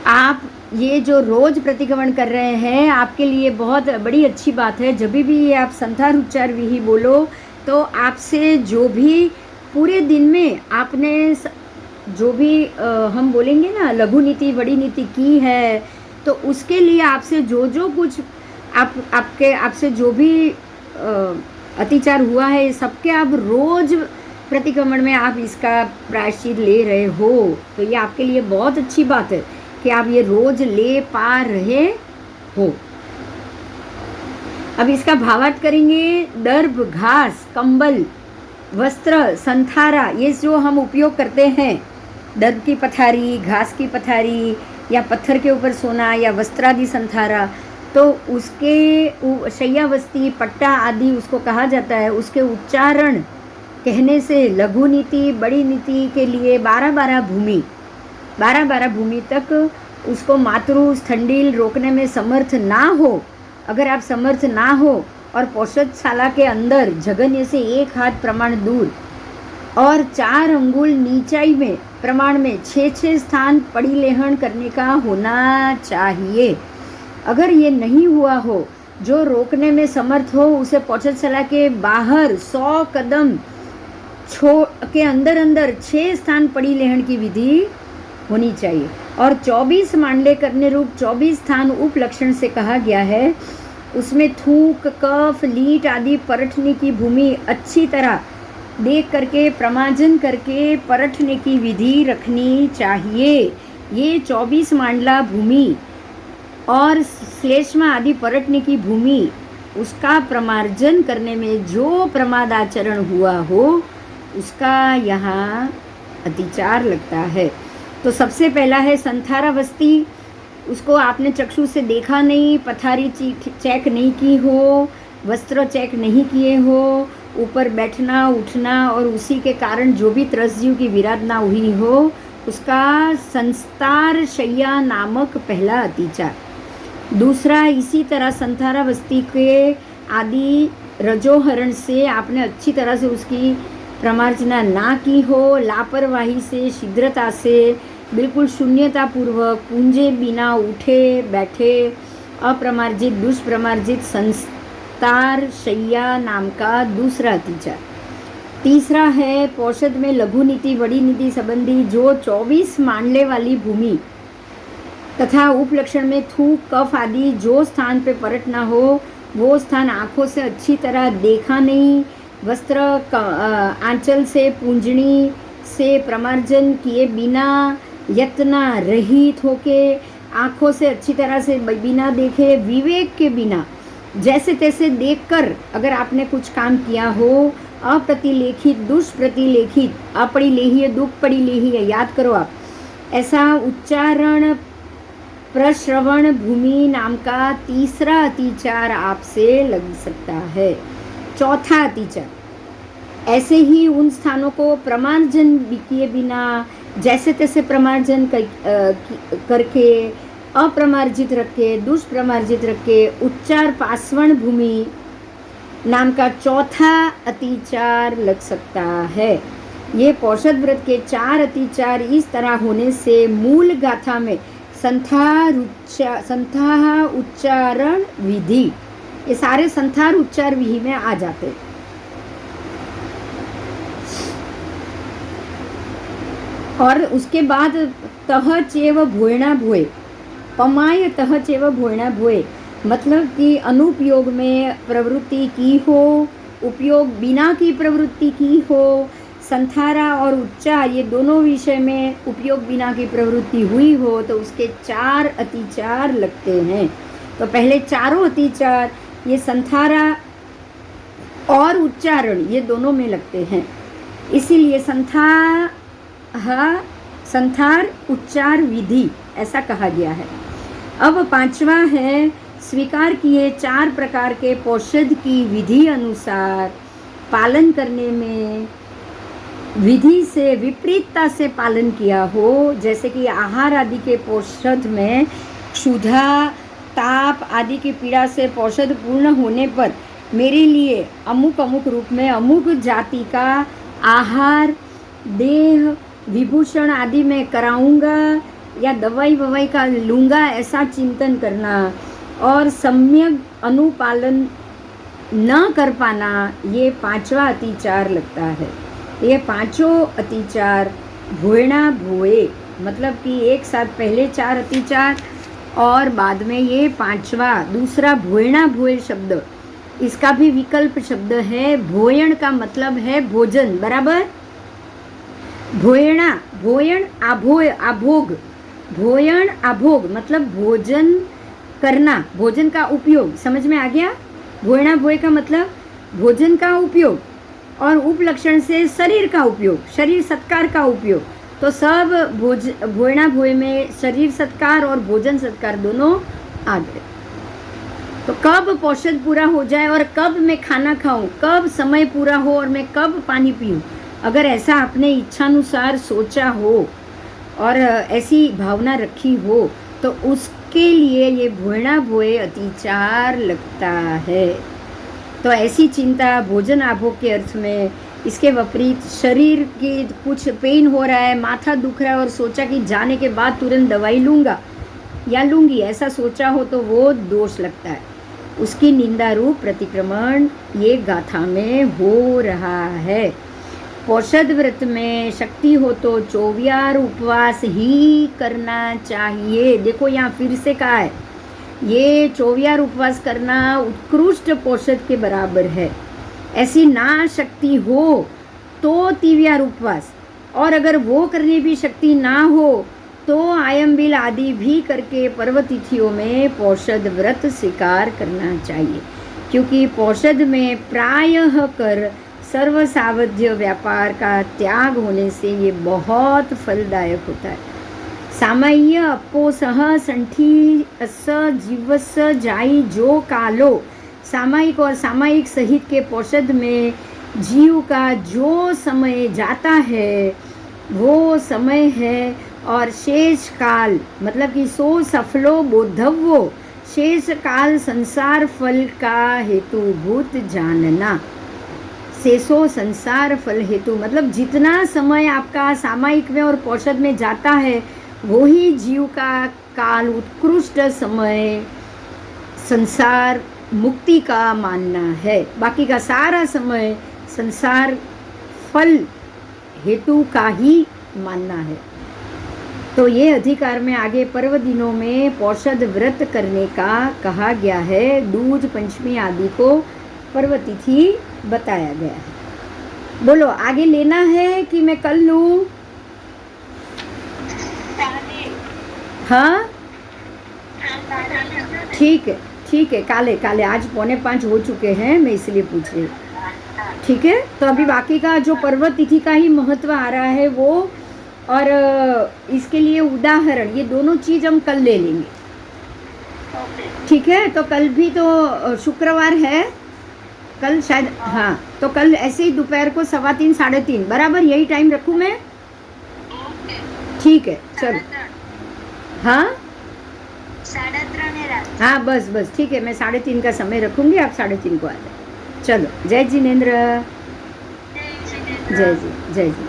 आप ये जो रोज प्रतिक्रमण कर रहे हैं आपके लिए बहुत बड़ी अच्छी बात है। जब भी आप संथार उच्चार विहि बोलो तो आपसे जो भी पूरे दिन में आपने जो भी हम बोलेंगे ना लघु नीति बड़ी नीति की है, तो उसके लिए आपसे जो जो कुछ आपसे जो भी अत्याचार हुआ है सबके आप रोज प्रतिक्रमण में आप इसका प्रायश्चित ले रहे हो। तो ये आपके लिए बहुत अच्छी बात है कि आप ये रोज ले पा रहे हो। अब इसका भावार्थ करेंगे। दर्भ, घास, कंबल, वस्त्र, संथारा, ये जो हम उपयोग करते हैं, दर्भ की पथारी, घास की पथारी या पत्थर के ऊपर सोना या वस्त्रादि संथारा, तो उसके शय्यावस्ती, पट्टा आदि उसको कहा जाता है। उसके उच्चारण कहने से लघु नीति बड़ी नीति के लिए 12-12 भूमि तक उसको मातृ स्थंडिल रोकने में समर्थ ना हो। अगर आप समर्थ ना हो और पौषधशाला के अंदर जघन्य से 1 हाथ प्रमाण दूर और 4 अंगुल नीचाई में प्रमाण में 6-6 स्थान पड़ी लेहन करने का होना चाहिए। अगर ये नहीं हुआ हो, जो रोकने में समर्थ हो उसे पौषधशाला के बाहर 100 कदम के अंदर 6 स्थान पड़ी लेहन की विधि होनी चाहिए। और 24 मांडले करने रूप 24 स्थान उपलक्षण से कहा गया है। उसमें थूक, कफ, लीट आदि परठने की भूमि अच्छी तरह देख करके प्रमार्जन करके परठने की विधि रखनी चाहिए। ये 24 मांडला भूमि और श्लेष्मा आदि परटने की भूमि, उसका प्रमार्जन करने में जो प्रमाद आचरण हुआ हो उसका यहाँ अतिचार लगता है। तो सबसे पहला है संथारावस्ती। उसको आपने चक्षु से देखा नहीं, पथारी चेक नहीं की हो, वस्त्र चेक नहीं किए हो, ऊपर बैठना उठना और उसी के कारण जो भी त्रसजीव की विराधना हुई हो, उसका संस्तार शय्या नामक पहला अतिचार। दूसरा, इसी तरह संथारावस्ती के आदि रजोहरण से आपने अच्छी तरह से उसकी प्रमार्जना ना की हो, लापरवाही से, शीघ्रता से, बिल्कुल शून्यता पूर्वक, पूंजे बिना उठे बैठे, अप्रमार्जित दुष्प्रमार्जित संस्तार शय्या नाम का दूसरा अतिचार। तीसरा है पौषध में लघु नीति बड़ी नीति संबंधी जो 24 मांडले वाली भूमि तथा उपलक्षण में थूक, कफ आदि जो स्थान पे परट ना हो वो स्थान आँखों से अच्छी तरह देखा नहीं, वस्त्र आंचल से पूंजनी से प्रमार्जन किए बिना, यत्न रहित होके, आँखों से अच्छी तरह से बिना देखे, विवेक के बिना जैसे तैसे देखकर अगर आपने कुछ काम किया हो, अप्रतिलेखित दुष्प्रतिलेखित, अपड़ी लेही है दुख पड़ी लेही है, याद करो आप, ऐसा उच्चारण प्रश्रवण भूमि नाम का तीसरा अतिचार आपसे लग सकता है। चौथा अतिचार, ऐसे ही उन स्थानों को प्रमार्जन किए बिना जैसे तैसे प्रमार्जन करके, अप्रमार्जित रखे, दुष्प्रमार्जित रखे, उच्चार पासवण भूमि नाम का चौथा अतिचार लग सकता है। ये पौषध व्रत के 4 अतिचार इस तरह होने से मूल गाथा में संथार उच्चारण विधि, ये सारे संथार उच्चार विधि में आ जाते हैं। और उसके बाद तह चेव भोयणा भोय, पमाय तह चेव भोयणा भोय, मतलब कि अनुपयोग में प्रवृत्ति की हो, उपयोग बिना की प्रवृत्ति की हो, संथारा और उच्चार ये दोनों विषय में उपयोग बिना की प्रवृत्ति हुई हो तो उसके 4 अतिचार लगते हैं। तो पहले चारों अतिचार ये संथारा और उच्चारण ये दोनों में लगते हैं, इसीलिए संथार उच्चार विधि ऐसा कहा गया है। अब 5वां है स्वीकार किए 4 प्रकार के पौषध की विधि अनुसार पालन करने में विधि से विपरीतता से पालन किया हो, जैसे कि आहार आदि के पोषद में क्षुधा, ताप आदि की पीड़ा से पोषद पूर्ण होने पर मेरे लिए अमुक अमुक रूप में अमुक जाति का आहार, देह, विभूषण आदि मैं कराऊंगा या दवाई ववाई का लूँगा, ऐसा चिंतन करना और सम्यक अनुपालन न कर पाना, ये पांचवा अतिचार लगता है। ये पांचों अतिचार भोयणा भोए, मतलब कि एक साथ पहले 4 अतिचार और बाद में ये पांचवा दूसरा भोयणा भोए शब्द, इसका भी विकल्प शब्द है। भोयण का मतलब है भोजन, बराबर। भोयणा, भोयण आभोय, आभोग, भोयण आभोग मतलब भोजन करना, भोजन का उपयोग, समझ में आ गया। भोयणा भोय का मतलब भोजन का उपयोग और उपलक्षण से शरीर का उपयोग, शरीर सत्कार का उपयोग। तो सब भोयणा भोय में शरीर सत्कार और भोजन सत्कार दोनों आ गए। तो कब पोषण पूरा हो जाए और कब मैं खाना खाऊं, कब समय पूरा हो और मैं कब पानी पीऊं, अगर ऐसा आपने इच्छानुसार सोचा हो और ऐसी भावना रखी हो तो उसके लिए ये भोयणा भोए अतिचार लगता है। तो ऐसी चिंता भोजन आभोग के अर्थ में, इसके विपरीत शरीर की कुछ पेन हो रहा है, माथा दुख रहा है और सोचा कि जाने के बाद तुरंत दवाई लूँगा या लूँगी, ऐसा सोचा हो तो वो दोष लगता है। उसकी निंदा रूप प्रतिक्रमण ये गाथा में हो रहा है। पोषद व्रत में शक्ति हो तो 24 उपवास ही करना चाहिए। देखो यहाँ फिर से कहा है, ये 24 उपवास करना उत्कृष्ट पोषद के बराबर है। ऐसी ना शक्ति हो तो 23 उपवास, और अगर वो करने भी शक्ति ना हो तो आयम्बिल आदि भी करके पर्व तिथियों में पोषद व्रत स्वीकार करना चाहिए, क्योंकि पोषद में प्रायः कर सर्व सावध्य व्यापार का त्याग होने से ये बहुत फलदायक होता है। सामय्य अपोसह संठी अस जीवस जाई जो कालो, सामायिक और सामायिक सहित के पोषद में जीव का जो समय जाता है वो समय है, और शेष काल मतलब कि सो सफलो बोधव्यो, शेष काल संसार फल का हेतुभूत जानना। शेषो संसार फल हेतु मतलब जितना समय आपका सामायिक में और पोषद में जाता है वो ही जीव का काल उत्कृष्ट समय संसार मुक्ति का मानना है। बाकी का सारा समय संसार फल हेतु का ही मानना है। तो ये अधिकार में आगे पर्व दिनों में पोषद व्रत करने का कहा गया है। दूज पंचमी आदि को पर्व तिथि बताया गया है। बोलो आगे लेना है कि मैं कल लूँ? हाँ ठीक है, ठीक है, काले काले आज 4:45 हो चुके हैं, मैं इसलिए पूछ रही हूँ। ठीक है, तो अभी बाकी का जो पर्व तिथि का ही महत्व आ रहा है वो, और इसके लिए उदाहरण ये दोनों चीज़ हम कल ले लेंगे। ठीक है, तो कल भी तो शुक्रवार है, कल शायद, हाँ तो कल ऐसे ही दोपहर को 3:15 3:30 बराबर यही टाइम रखूँ मैं? ठीक है चलो। हाँ 3:30 हाँ बस बस ठीक है, मैं 3:30 का समय रखूँगी, आप 3:30 को आ जाए। चलो जय जिनेन्द्र, जय जी, जय जी।